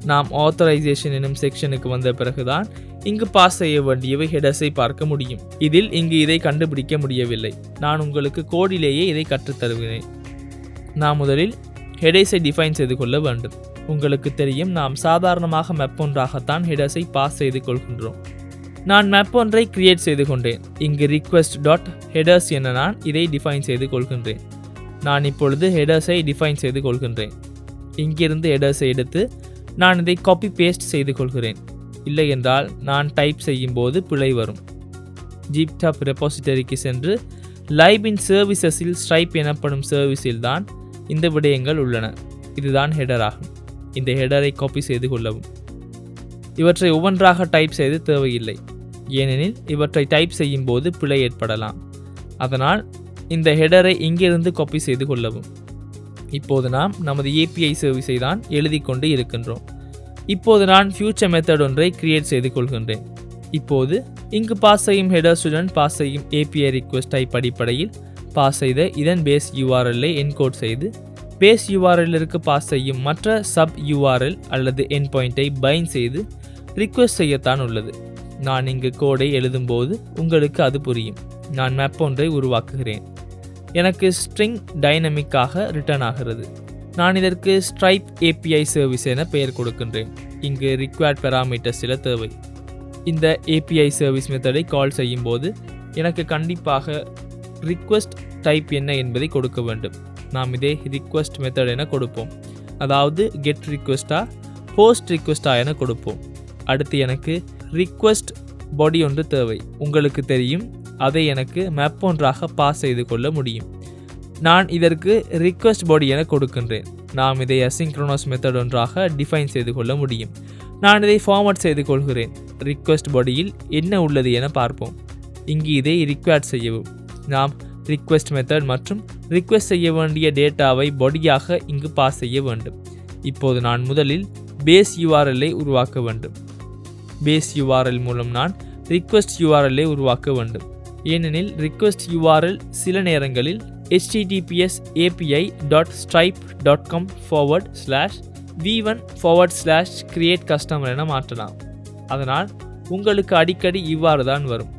நாம் ஆத்தரைசேஷன் எனும் செக்ஷனுக்கு வந்த பிறகுதான் இங்கு பாஸ் செய்ய வேண்டியவை ஹெடர்ஸை பார்க்க முடியும். இதில் இங்கு இதை கண்டுபிடிக்க முடியவில்லை. நான் உங்களுக்கு கோடிலேயே இதை கற்றுத்தருகிறேன். நாம் முதலில் ஹெடர்ஸை டிஃபைன் செய்து கொள்ள வேண்டும். உங்களுக்கு தெரியும், நாம் சாதாரணமாக மேப் ஒன்றாகத்தான் ஹெடர்ஸை பாஸ் செய்து கொள்கின்றோம். நான் மேப் ஒன்றை கிரியேட் செய்து கொண்டேன். இங்கு request.headers என நான் இதை டிஃபைன் செய்து கொள்கின்றேன். நான் இப்பொழுது ஹெடர்ஸை டிஃபைன் செய்து கொள்கின்றேன். இங்கிருந்து ஹெடர்ஸை எடுத்து நான் இதை காப்பி பேஸ்ட் செய்து கொள்கிறேன். இல்லை என்றால் நான் டைப் செய்யும் போது பிழை வரும். GitHub ரெபாசிட்டரிக்கு சென்று லைபின் சர்வீசஸில் ஸ்ட்ரைப் எனப்படும் சர்வீஸில் தான் இந்த விடயங்கள் உள்ளன. இதுதான் ஹெடர் ஆகும். இந்த ஹெடரை காப்பி செய்து கொள்ளவும். இவற்றை ஒவ்வொன்றாக டைப் செய்து தேவையில்லை, ஏனெனில் இவற்றை டைப் செய்யும் போது பிழை ஏற்படலாம். அதனால் இந்த ஹெடரை இங்கிருந்து காப்பி செய்து கொள்ளவும். இப்போது நாம் நமது API சர்வீஸை தான் எழுதி கொண்டு இருக்கின்றோம். இப்போது நான் ஃபியூச்சர் மெத்தட் ஒன்றை கிரியேட் செய்து கொள்கின்றேன். இப்போது இங்கு பாஸ் செய்யும் ஹெடர்ஸுடன் பாஸ் செய்யும் API ரிக்வெஸ்ட் டைப் அடிப்படையில் பாஸ் செய்த இதன் பேஸ் URL-ஐ என்கோட் செய்து பேஸ் URL-க்கு பாஸ் செய்யும் மற்ற சப் URL அல்லது என்பாயிண்ட்டை பைண்ட் செய்து ரிக்வெஸ்ட் செய்யத்தான் உள்ளது. நான் இங்கு கோடை எழுதும்போது உங்களுக்கு அது புரியும். நான் மேப் ஒன்றை உருவாக்குகிறேன். எனக்கு ஸ்ட்ரிங் டைனமிக்காக ரிட்டர்ன் ஆகிறது. நான் இதற்கு ஸ்ட்ரைப் API சர்வீஸ் என பெயர் கொடுக்கின்றேன். இங்கு ரிக்வயர்ட் பெராமீட்டர்ஸ் சில தேவை. இந்த API சர்வீஸ் மெத்தடை கால் செய்யும் போது எனக்கு கண்டிப்பாக ரிக்வெஸ்ட் டைப் என்ன என்பதை கொடுக்க வேண்டும். நாம் இதை ரிக்வெஸ்ட் மெத்தட் என கொடுப்போம். அதாவது கெட் ரிக்வெஸ்டா போஸ்ட் ரிக்வெஸ்டா என கொடுப்போம். அடுத்து எனக்கு ரிக்வெஸ்ட் பாடி ஒன்று தேவை. உங்களுக்கு தெரியும், அதை எனக்கு மேப் ஒன்றாக பாஸ் செய்து கொள்ள முடியும். நான் இதற்கு ரிக்வெஸ்ட் பாடி என கொடுக்கின்றேன். நாம் இதை அசிங்க்ரோனஸ் மெத்தட் ஒன்றாக டிஃபைன் செய்து கொள்ள முடியும். நான் இதை ஃபார்மட் செய்து கொள்கிறேன். ரிக்வெஸ்ட் பாடியில் என்ன உள்ளது என பார்ப்போம். இங்கு இதை ரிக்வயர்ட் செய்யவும். நாம் ரிக்வெஸ்ட் மெத்தட் மற்றும் ரிக்வெஸ்ட் செய்ய வேண்டிய டேட்டாவை பாடியாக இங்கு பாஸ் செய்ய வேண்டும். இப்போது நான் முதலில் பேஸ் URL-ஐ உருவாக்க வேண்டும். பேஸ் URL மூலம் நான் ரிக்வெஸ்ட் URL-ஐ உருவாக்க வேண்டும். ஏனெனில் ரிக்வெஸ்ட் URL சில நேரங்களில் https:/v1/create customer என மாற்றலாம். அதனால் உங்களுக்கு அடிக்கடி இவ்வாறு தான் வரும்.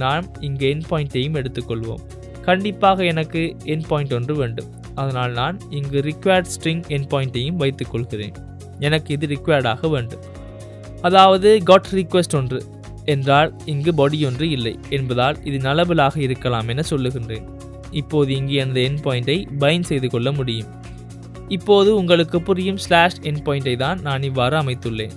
நாம் இங்கு என் பாயிண்ட்டையும் எடுத்துக்கொள்வோம். கண்டிப்பாக எனக்கு என் பாயிண்ட் ஒன்று வேண்டும். அதனால் நான் இங்கு ரிக்வயர்ட் ஸ்ட்ரிங் என் பாயிண்ட்டையும் வைத்துக் கொள்கிறேன். எனக்கு இது ரிக்வயர்டாக வேண்டும். அதாவது got ரிக்வெஸ்ட் ஒன்று என்றால் இங்கு பாடி ஒன்று இல்லை என்பதால் இது நலபிளாக இருக்கலாம் என சொல்லுகின்றேன். இப்போது இங்கு எனது என் பாயிண்டை பைண்ட் செய்து கொள்ள முடியும். இப்போது உங்களுக்கு புரியும், ஸ்லாஷ் என் பாயிண்டை தான் நான் இவ்வாறு அமைத்துள்ளேன்.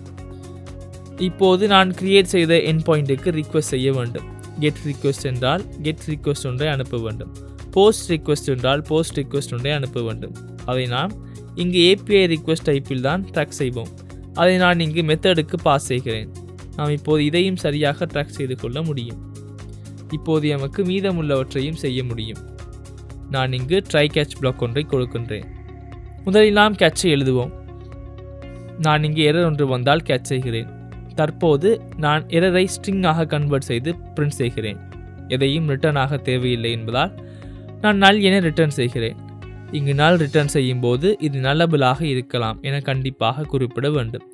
இப்போது நான் கிரியேட் செய்த என் பாயிண்ட்டுக்கு ரிக்வெஸ்ட் செய்ய வேண்டும். கெட் ரிக்வெஸ்ட் என்றால் கெட் ரிக்வெஸ்ட் ஒன்றை அனுப்ப வேண்டும். போஸ்ட் ரிக்வெஸ்ட் என்றால் போஸ்ட் ரிக்வெஸ்ட் ஒன்றை அனுப்ப வேண்டும். அதை நாம் இங்கு API ரிக்வெஸ்ட் டைப்பில் தான் ட்ராக் செய்வோம். அதை நான் இங்கு மெத்தடுக்கு பாஸ் செய்கிறேன். நாம் இப்போது இதையும் சரியாக ட்ராக் செய்து கொள்ள முடியும். இப்போது எமக்கு மீதமுள்ளவற்றையும் செய்ய முடியும். நான் இங்கு ட்ரை கேட்ச் பிளாக் ஒன்றை கொடுக்கின்றேன். முதலில் நாம் கேட்சை எழுதுவோம். நான் இங்கு எரர் ஒன்று வந்தால் கேட்ச் செய்கிறேன். தற்போது நான் எரரை ஸ்ட்ரிங்காக கன்வெர்ட் செய்து பிரிண்ட் செய்கிறேன். எதையும் ரிட்டர்னாக தேவையில்லை என்பதால் நான் நல் என ரிட்டர்ன் செய்கிறேன். இங்கு நல் ரிட்டர்ன் செய்யும் போது இது நல்லபிளாக இருக்கலாம் என கண்டிப்பாக குறிப்பிட வேண்டும்.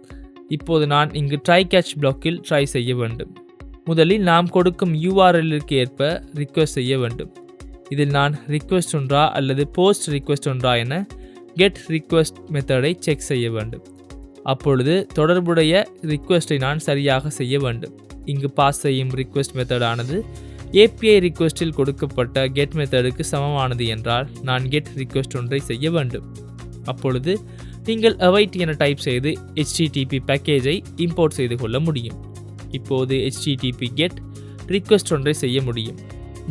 இப்போது நான் இங்கு ட்ரை கேட்ச் பிளாக்கில் ட்ரை செய்ய வேண்டும். முதலில் நாம் கொடுக்கும் URLற்கு ஏற்ப ரிக்வெஸ்ட் செய்ய வேண்டும். இதில் நான் ரிக்வெஸ்ட் ஒன்றா அல்லது போஸ்ட் ரிக்வெஸ்ட் ஒன்றா என கெட் ரிக்வெஸ்ட் மெத்தடை செக் செய்ய வேண்டும். அப்பொழுது தொடர்புடைய ரிக்வெஸ்ட்டை நான் சரியாக செய்ய வேண்டும். இங்கு பாஸ் செய்யும் ரிக்வெஸ்ட் மெத்தடானது API ரிக்வெஸ்ட்டில் கொடுக்கப்பட்ட கெட் மெத்தடுக்கு சமமானது என்றால் நான் கெட் ரிக்வெஸ்ட் ஒன்றை செய்ய வேண்டும். அப்பொழுது நீங்கள் await என டைப் செய்து HTTP பேக்கேஜை இம்போர்ட் செய்து கொள்ள முடியும். இப்போது HTTP கெட் ரிக்வெஸ்ட் ஒன்றை செய்ய முடியும்.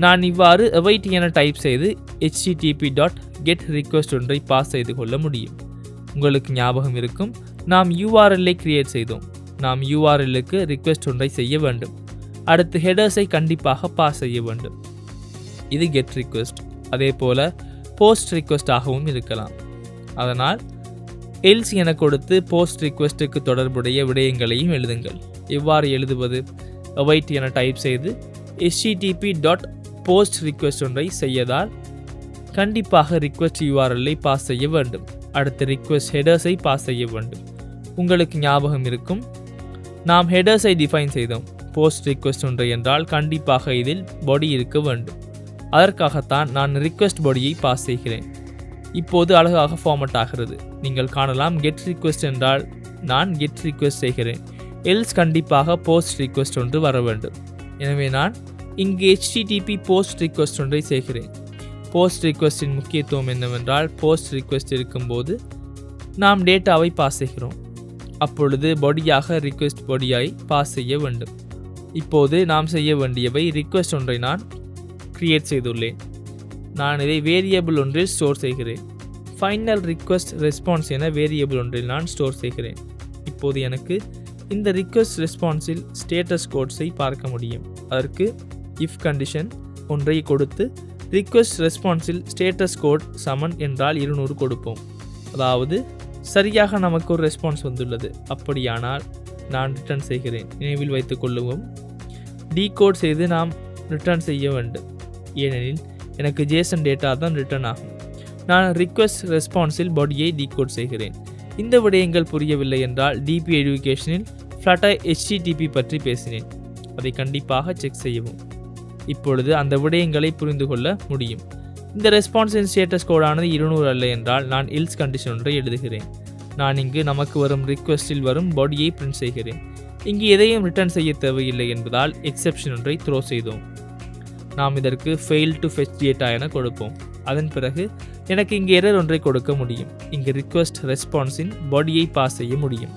நான் இவ்வாறு await என டைப் செய்து http.get ரிக்வெஸ்ட் ஒன்றை பாஸ் செய்து கொள்ள முடியும். உங்களுக்கு ஞாபகம் இருக்கும், நாம் URLஐ கிரியேட் செய்தோம். நாம் URLக்கு ரிக்வெஸ்ட் ஒன்றை செய்ய வேண்டும். அடுத்து ஹெடர்ஸை கண்டிப்பாக பாஸ் செய்ய வேண்டும். இது கெட் ரிக்வெஸ்ட். அதே போல போஸ்ட் ரிக்வெஸ்ட் ஆகவும் இருக்கலாம். அதனால் எல்ஸ் என கொடுத்து போஸ்ட் ரிக்வெஸ்ட்டுக்கு தொடர்புடைய விடயங்களையும் எழுதுங்கள். எவ்வாறு எழுதுவது? await என டைப் செய்து http.post ரிக்வெஸ்ட் ஒன்றை செய்யதால் கண்டிப்பாக ரிக்வெஸ்ட் URLஐ பாஸ் செய்ய வேண்டும். அடுத்து ரிக்வெஸ்ட் ஹெடர்ஸை பாஸ் செய்ய வேண்டும். உங்களுக்கு ஞாபகம் இருக்கும், நாம் ஹெடர்ஸை டிஃபைன் செய்தோம். போஸ்ட் ரிக்வெஸ்ட் ஒன்றை என்றால் கண்டிப்பாக இதில் பாடி இருக்க வேண்டும். அதற்காகத்தான் நான் ரிக்வெஸ்ட் பாடியை பாஸ் செய்கிறேன். இப்போது அழகாக ஃபார்மட் ஆகிறது. நீங்கள் காணலாம், கெட் ரிக்வெஸ்ட் என்றால் நான் கெட் ரிக்வெஸ்ட் செய்கிறேன். எல்ஸ் கண்டிப்பாக போஸ்ட் ரிக்வெஸ்ட் ஒன்று வர வேண்டும். எனவே நான் இங்கு HTTP போஸ்ட் ரிக்வெஸ்ட் ஒன்றை செய்கிறேன். போஸ்ட் ரிக்வெஸ்ட்டின் முக்கியத்துவம் என்னவென்றால், போஸ்ட் ரிக்வெஸ்ட் இருக்கும்போது நாம் டேட்டாவை பாஸ் செய்கிறோம். அப்பொழுது பாடியாக ரிக்வெஸ்ட் பாடியை பாஸ் செய்ய வேண்டும். இப்போது நாம் செய்ய வேண்டியவை, ரிக்வெஸ்ட் ஒன்றை நான் கிரியேட் செய்துள்ளேன். நான் இதை வேரியபிள் ஒன்றில் ஸ்டோர் செய்கிறேன். ஃபைனல் ரிக்வெஸ்ட் ரெஸ்பான்ஸ் என வேரியபிள் ஒன்றில் நான் ஸ்டோர் செய்கிறேன். இப்போது எனக்கு இந்த ரிக்வெஸ்ட் ரெஸ்பான்ஸில் ஸ்டேட்டஸ் கோட்ஸை பார்க்க முடியும். அதற்கு இஃப் கண்டிஷன் ஒன்றை கொடுத்து ரிக்வெஸ்ட் ரெஸ்பான்ஸில் ஸ்டேட்டஸ் கோட் சமன் என்றால் 200 கொடுப்போம். அதாவது சரியாக நமக்கு ஒரு ரெஸ்பான்ஸ் வந்துள்ளது. அப்படியானால் நான் ரிட்டர்ன் செய்கிறேன். நினைவில் வைத்துக் கொள்ளுவோம், டீகோட் செய்து நாம் ரிட்டர்ன் செய்ய வேண்டும். ஏனெனில் எனக்கு JSON டேட்டா தான் ரிட்டர்ன் ஆகும். நான் ரிக்வெஸ்ட் ரெஸ்பான்ஸில் பாடியை டீகோட் செய்கிறேன். இந்த விடயங்கள் புரியவில்லை என்றால் DP எடுகேஷனில் Flutter HTTP பற்றி பேசினேன். அதை கண்டிப்பாக செக் செய்யவும். இப்பொழுது அந்த விடயங்களை புரிந்து கொள்ள முடியும். இந்த ரெஸ்பான்ஸின் ஸ்டேட்டஸ் கோடானது 200 அல்ல என்றால் நான் எல்ஸ் கண்டிஷன் ஒன்றை எழுதுகிறேன். நான் இங்கு நமக்கு வரும் ரிக்வெஸ்ட்டில் வரும் பாடியை பிரிண்ட் செய்கிறேன். இங்கு எதையும் ரிட்டர்ன் செய்ய தேவையில்லை என்பதால் எக்ஸெப்ஷன் ஒன்றை த்ரோ செய்தோம். நாம் இதற்கு ஃபெயில் டு ஃபெச் டேட்டா என கொடுப்போம். அதன் பிறகு எனக்கு இங்கு எரர் ஒன்றை கொடுக்க முடியும். இங்கு ரிக்வெஸ்ட் ரெஸ்பான்ஸின் பாடியை பாஸ் செய்ய முடியும்.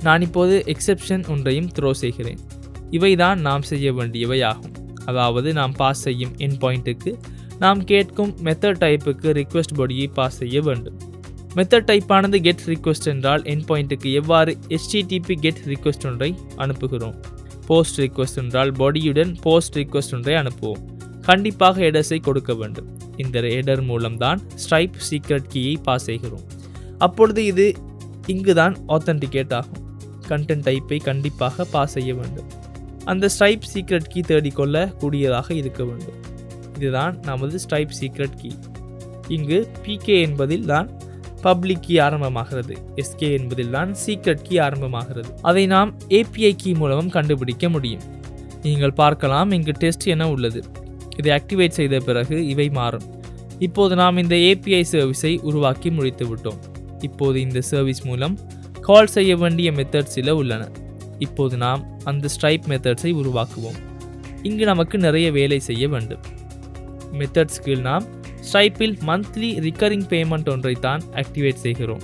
நான் இப்போது எக்ஸெப்ஷன் ஒன்றையும் த்ரோ செய்கிறேன். இவைதான் நாம் செய்ய வேண்டியவை ஆகும். அதாவது நாம் பாஸ் செய்யும் எண்ட் பாயிண்ட்டுக்கு நாம் கேட்கும் மெத்தட் டைப்புக்கு ரிக்வெஸ்ட் பாடியை பாஸ் செய்ய வேண்டும். மெத்தட் டைப்பானது கெட் ரிக்வெஸ்ட் என்றால் எண்ட் பாயிண்ட்டுக்கு எவ்வாறு HTTP கெட் ரிக்வெஸ்ட் ஒன்றை அனுப்புகிறோம். போஸ்ட் ரிக்வெஸ்ட் என்றால் பாடியுடன் போஸ்ட் ரிக்வெஸ்ட் ஒன்றை அனுப்புவோம். கண்டிப்பாக ஹெடர்ஸை கொடுக்க வேண்டும். இந்த ஹெடர் மூலம்தான் ஸ்ட்ரைப் சீக்ரெட் கீயை பாஸ் செய்கிறோம். அப்பொழுது இது இங்குதான் ஆத்தென்டிகேட் ஆகும். கண்டென்ட் டைப்பை கண்டிப்பாக பாஸ் செய்ய வேண்டும். அந்த ஸ்ட்ரைப் சீக்ரெட் கீ தேடிக்கொள்ள கூடியதாக இருக்க வேண்டும். இதுதான் நமது ஸ்ட்ரைப் சீக்ரெட் கீ. இங்கு PK என்பதில் தான் பப்ளிக் கீ ஆரம்பமாகிறது. SK என்பதில் தான் சீக்ரெட் கீ ஆரம்பமாகிறது. அதை நாம் API கீ மூலமும் கண்டுபிடிக்க முடியும். நீங்கள் பார்க்கலாம், இங்கு டெஸ்ட் என உள்ளது. இதை ஆக்டிவேட் செய்த பிறகு இவை மாறும். இப்போது நாம் இந்த API சர்வீஸை உருவாக்கி முடித்து விட்டோம். இப்போது இந்த சர்வீஸ் மூலம் கால் செய்ய வேண்டிய மெத்தட்ஸ் சில உள்ளன. இப்போது நாம் அந்த ஸ்ட்ரைப் மெத்தட்ஸை உருவாக்குவோம். இங்கு நமக்கு நிறைய வேலை செய்ய வேண்டும். மெத்தட்ஸ் கீழ் நாம் ஸ்ட்ரைப்பில் மந்த்லி ரிகரிங் பேமெண்ட் ஒன்றை தான் ஆக்டிவேட் செய்கிறோம்.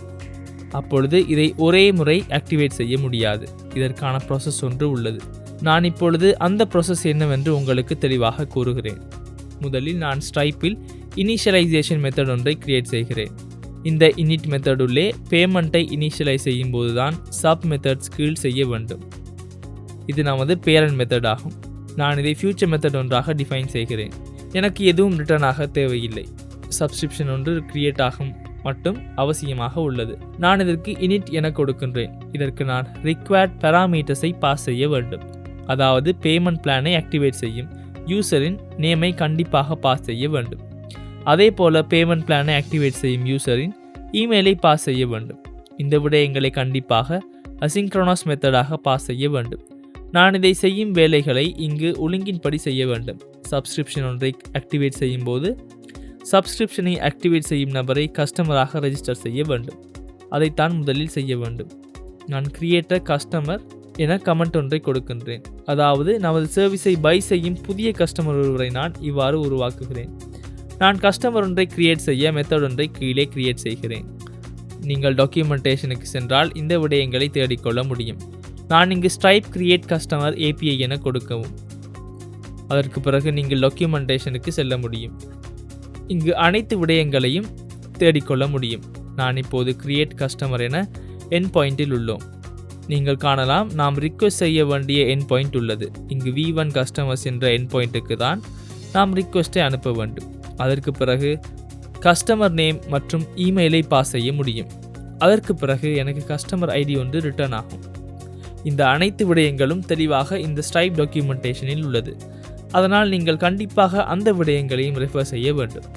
அப்பொழுது இதை ஒரே முறை ஆக்டிவேட் செய்ய முடியாது. இதற்கான ப்ராசஸ் ஒன்று உள்ளது. நான் இப்பொழுது அந்த ப்ராசஸ் என்னவென்று உங்களுக்கு தெளிவாக கூறுகிறேன். முதலில் நான் ஸ்ட்ரைப்பில் இனிஷியலைசேஷன் மெத்தட் ஒன்றை கிரியேட் செய்கிறேன். இந்த init மெத்தடுள்ளே பேமெண்ட்டை இனிஷியலைஸ் செய்யும் போது தான் சப் மெத்தட்ஸ் கீழ் செய்ய வேண்டும். இது நமது பேரண்ட் மெத்தட் ஆகும். நான் இதை ஃபியூச்சர் மெத்தட் ஒன்றாக டிஃபைன் செய்கிறேன். எனக்கு எதுவும் ரிட்டர்ன் ஆக தேவையில்லை. சப்ஸ்கிரிப்ஷன் ஒன்று கிரியேட் ஆகும் மட்டும் அவசியமாக உள்ளது. நான் இதற்கு init என கொடுக்கின்றேன். இதற்கு நான் required parametersஐ பாஸ் செய்ய வேண்டும். அதாவது பேமெண்ட் பிளானை ஆக்டிவேட் செய்யும் யூசரின் நேமை கண்டிப்பாக பாஸ் செய்ய வேண்டும். அதே போல் பேமெண்ட் பிளானை ஆக்டிவேட் செய்யும் யூசரின் இமெயிலை பாஸ் செய்ய வேண்டும். இந்த விடயங்களை கண்டிப்பாக அசிங்க்ரோனஸ் மெத்தடாக பாஸ் செய்ய வேண்டும். நான் இதை செய்யும் வேலைகளை இங்கு ஒழுங்கின்படி செய்ய வேண்டும். சப்ஸ்கிரிப்ஷன் ஒன்றை ஆக்டிவேட் செய்யும் போது சப்ஸ்கிரிப்ஷனை ஆக்டிவேட் செய்யும் நபரை கஸ்டமராக ரெஜிஸ்டர் செய்ய வேண்டும். அதைத்தான் முதலில் செய்ய வேண்டும். நான் கிரியேட் கஸ்டமர் என கமெண்ட் ஒன்றை கொடுக்கின்றேன். அதாவது நமது சர்வீஸை பை செய்யும் புதிய கஸ்டமர் ஒருவரை நான் இவ்வாறு உருவாக்குகிறேன். நான் கஸ்டமர் ஒன்றை கிரியேட் செய்ய மெத்தட் ஒன்றை கீழே கிரியேட் செய்கிறேன். நீங்கள் டாக்குமெண்டேஷனுக்கு சென்றால் இந்த விடயங்களை தேடிக்கொள்ள முடியும். நான் இங்கு ஸ்ட்ரைப் கிரியேட் கஸ்டமர் API என கொடுக்கவும். அதற்கு பிறகு நீங்கள் டாக்குமெண்டேஷனுக்கு செல்ல முடியும். இங்கு அனைத்து விடயங்களையும் தேடிக்கொள்ள முடியும். நான் இப்போது கிரியேட் கஸ்டமர் என என் பாயிண்டில் உள்ளோம். நீங்கள் காணலாம் நாம் ரிக்வெஸ்ட் செய்ய வேண்டிய என் பாயிண்ட் உள்ளது. இங்கு V1 கஸ்டமர்ஸ் என்ற என் பாயிண்ட்டுக்கு தான் நாம் ரிக்வெஸ்ட்டை அனுப்ப வேண்டும். அதற்கு பிறகு கஸ்டமர் நேம் மற்றும் இமெயிலை பாஸ் செய்ய முடியும். அதற்கு பிறகு எனக்கு கஸ்டமர் ID ஒன்று ரிட்டர்ன் ஆகும். இந்த அனைத்து விடயங்களும் தெளிவாக இந்த ஸ்ட்ரைப் டாக்குமெண்டேஷனில் உள்ளது. அதனால் நீங்கள் கண்டிப்பாக அந்த விடயங்களையும் ரெஃபர் செய்ய வேண்டும்.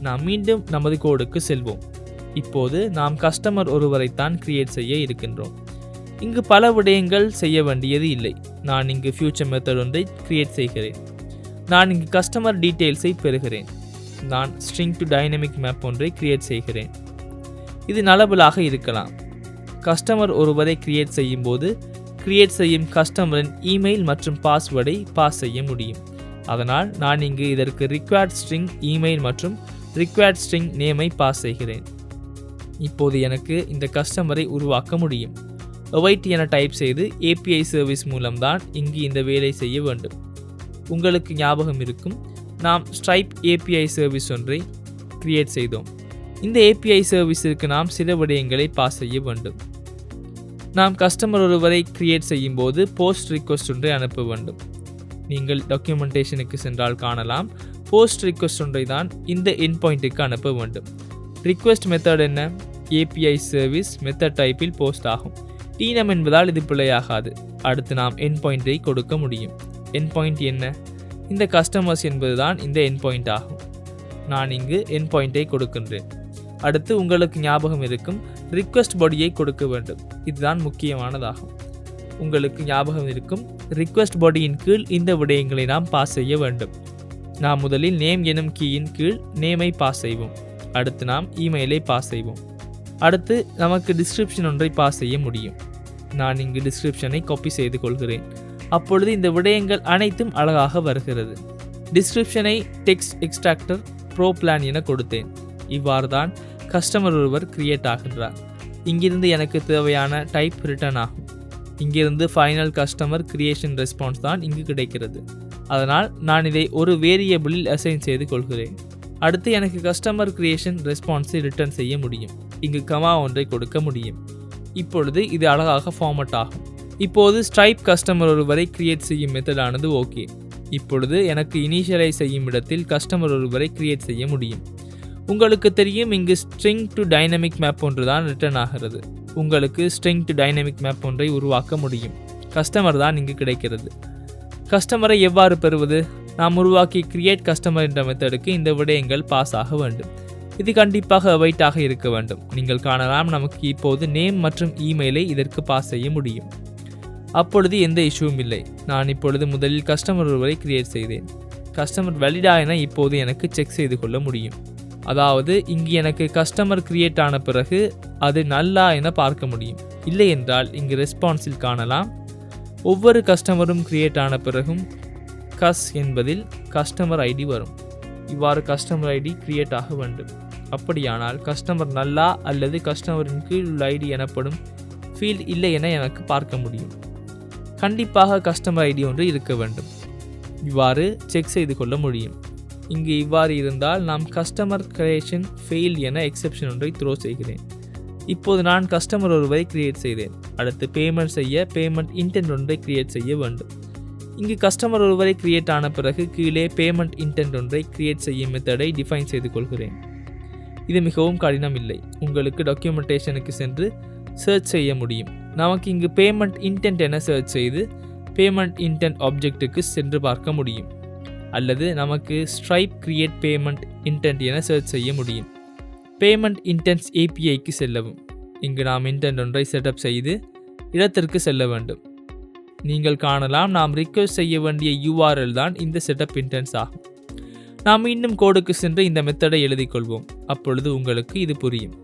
நாம் மீண்டும் நமது கோடுக்கு செல்வோம். இப்போது நாம் கஸ்டமர் ஒருவரைத்தான் கிரியேட் செய்ய இருக்கின்றோம். இங்கு பல விடயங்கள் செய்ய வேண்டியது இல்லை. நான் இங்கு ஃபியூச்சர் மெத்தட் ஒன்றை கிரியேட் செய்கிறேன். நான் இங்கு கஸ்டமர் டீட்டெயில்ஸை பெறுகிறேன். நான் ஸ்ட்ரிங் டு டைனமிக் மேப் ஒன்றை கிரியேட் செய்கிறேன். இது நலபலாக இருக்கலாம். கஸ்டமர் ஒருவரை கிரியேட் செய்யும் போது கிரியேட் செய்யும் கஸ்டமரின் இமெயில் மற்றும் பாஸ்வேர்டை பாஸ் செய்ய முடியும். அதனால் நான் இங்கு இதற்கு ரிக்வயர்ட் ஸ்ட்ரிங் இமெயில் மற்றும் ரிக்வயர்ட் ஸ்ட்ரிங் நேமை பாஸ் செய்கிறேன். இப்போது எனக்கு இந்த கஸ்டமரை உருவாக்க முடியும். await என டைப் செய்து API சர்வீஸ் மூலம்தான் இங்கு இந்த வேலை செய்ய வேண்டும். உங்களுக்கு ஞாபகம் இருக்கும், நாம் ஸ்ட்ரைப் API சர்வீஸ் ஒன்றை கிரியேட் செய்தோம். இந்த API சர்வீஸிற்கு நாம் சில விடயங்களை பாஸ் செய்ய வேண்டும். நாம் கஸ்டமர் ஒருவரை கிரியேட் செய்யும் போது போஸ்ட் ரிக்வெஸ்ட் ஒன்றை அனுப்ப வேண்டும். நீங்கள் டாக்குமெண்டேஷனுக்கு சென்றால் காணலாம், போஸ்ட் ரிக்வெஸ்ட் ஒன்றை தான் இந்த என் பாயிண்ட்டுக்கு அனுப்ப வேண்டும். ரிக்வெஸ்ட் மெத்தட் என்ன? API சர்வீஸ் மெத்தட் டைப்பில் போஸ்ட் ஆகும். tnum என்பதால் இது பிழையாகாது. அடுத்து நாம் என் பாயிண்டை கொடுக்க முடியும். என் பாயிண்ட் என்ன? இந்த கஸ்டமர்ஸ் என்பதுதான் இந்த என் பாயிண்ட் ஆகும். நான் இங்கு என் பாயிண்டை கொடுக்கின்றேன். அடுத்து உங்களுக்கு ஞாபகம் இருக்கும், ரிக்வெஸ்ட் பாடியை கொடுக்க வேண்டும். இதுதான் முக்கியமானதாகும். உங்களுக்கு ஞாபகம் இருக்கும், ரிக்வெஸ்ட் பாடியின் கீழ் இந்த விடயங்களை நாம் பாஸ் செய்ய வேண்டும். நாம் முதலில் நேம் எனும் கீயின் கீழ் நேமை பாஸ் செய்வோம். அடுத்து நாம் இமெயிலை பாஸ் செய்வோம். அடுத்து நமக்கு டிஸ்கிரிப்ஷன் ஒன்றை பாஸ் செய்ய முடியும். நான் இங்கு டிஸ்கிரிப்ஷனை காப்பி செய்து கொள்கிறேன். அப்பொழுது இந்த விடயங்கள் அனைத்தும் அழகாக வருகிறது. டிஸ்கிரிப்ஷனை டெக்ஸ்ட் எக்ஸ்ட்ராக்டர் ப்ரோ பிளான் என கொடுத்தேன். இவ்வாறு தான் கஸ்டமர் ஒருவர் கிரியேட் ஆகின்றார். இங்கிருந்து எனக்கு தேவையான டைப் ரிட்டர்ன் ஆகும். இங்கிருந்து ஃபைனல் கஸ்டமர் கிரியேஷன் ரெஸ்பான்ஸ் தான் இங்கு கிடைக்கிறது. அதனால் நான் இதை ஒரு வேரியபிளில் அசைன் செய்து கொள்கிறேன். அடுத்து எனக்கு கஸ்டமர் கிரியேஷன் ரெஸ்பான்ஸை ரிட்டர்ன் செய்ய முடியும். இங்கு கமா ஒன்றை கொடுக்க முடியும். இப்பொழுது இது அழகாக ஃபார்மட் ஆகும். இப்போது ஸ்ட்ரைப் கஸ்டமர் ஒருவரை கிரியேட் செய்யும் மெத்தடானது ஓகே. இப்பொழுது எனக்கு இனிஷியலைஸ் செய்யும் இடத்தில் கஸ்டமர் ஒருவரை கிரியேட் செய்ய முடியும். உங்களுக்கு தெரியும், இங்கு ஸ்ட்ரிங் டு டைனமிக் மேப் ஒன்று தான் ரிட்டர்ன் ஆகிறது. உங்களுக்கு ஸ்ட்ரிங் டு டைனமிக் மேப் ஒன்றை உருவாக்க முடியும். கஸ்டமர் தான் இங்கு கிடைக்கிறது. கஸ்டமரை எவ்வாறு பெறுவது? நாம் உருவாக்கி கிரியேட் கஸ்டமர் என்ற மெத்தடுக்கு இந்த விடயங்கள் பாஸ் ஆக வேண்டும். இது கண்டிப்பாக await ஆக இருக்க வேண்டும். நீங்கள் காணலாம், நமக்கு இப்போது நேம் மற்றும் இமெயிலை இதற்கு பாஸ் செய்ய முடியும். அப்பொழுது எந்த இஷ்யூவும் இல்லை. நான் இப்பொழுது முதலில் கஸ்டமர் ஒருவரை கிரியேட் செய்தேன். கஸ்டமர் வேலிடா என இப்போது எனக்கு செக் செய்து கொள்ள முடியும். அதாவது இங்கு எனக்கு கஸ்டமர் கிரியேட் ஆன பிறகு அது நல்லா என பார்க்க முடியும். இல்லை என்றால் இங்கு ரெஸ்பான்ஸில் காணலாம், ஒவ்வொரு கஸ்டமரும் கிரியேட் ஆன பிறகும் கஸ் என்பதில் கஸ்டமர் ஐடி வரும். இவ்வாறு கஸ்டமர் ஐடி கிரியேட் ஆக வேண்டும். அப்படியானால் கஸ்டமர் நல்லா அல்லது கஸ்டமரின் கீழ் உள்ள ஐடி எனப்படும் ஃபீல்ட் இல்லை என எனக்கு பார்க்க முடியும். கண்டிப்பாக கஸ்டமர் ஐடி ஒன்று இருக்க வேண்டும். இவ்வாறு செக் செய்து கொள்ள முடியும். இங்கு இவ்வாறு இருந்தால் நாம் கஸ்டமர் கிரியேஷன் ஃபெயில் என எக்ஸெப்ஷன் ஒன்றை த்ரோ செய்கிறேன். இப்போது நான் கஸ்டமர் ஒருவரை கிரியேட் செய்தேன். அடுத்து பேமெண்ட் செய்ய பேமெண்ட் இன்டென்ட் ஒன்றை கிரியேட் செய்ய வேண்டும். இங்கு கஸ்டமர் ஒருவரை கிரியேட் ஆன பிறகு கீழே பேமெண்ட் இன்டென்ட் ஒன்றை கிரியேட் செய்யும் மெத்தடை டிஃபைன் செய்து கொள்கிறேன். இது மிகவும் கடினம் இல்லை. உங்களுக்கு டாக்குமெண்டேஷனுக்கு சென்று சர்ச் செய்ய முடியும். நமக்கு இங்கு பேமெண்ட் இன்டென்ட் என சர்ச் செய்து பேமெண்ட் இன்டென்ட் ஆப்ஜெக்ட்டுக்கு சென்று பார்க்க முடியும். அல்லது நமக்கு ஸ்ட்ரைப் கிரியேட் பேமெண்ட் இன்டென்ட் என சர்ச் செய்ய முடியும். பேமெண்ட் இன்டென்ட்ஸ் APIக்கு செல்லவும். இங்கு நாம் இன்டென்ட் ஒன்றை செட்டப் செய்து இடத்திற்கு செல்ல வேண்டும். நீங்கள் காணலாம், நாம் ரிக்வெஸ்ட் செய்ய வேண்டிய URL தான் இந்த செட்டப் இன்டென்ட்ஸ் ஆகும். நாம் இன்னும் கோடுக்கு சென்று இந்த மெத்தடை எழுதி கொள்வோம். அப்பொழுது உங்களுக்கு இது புரியும்.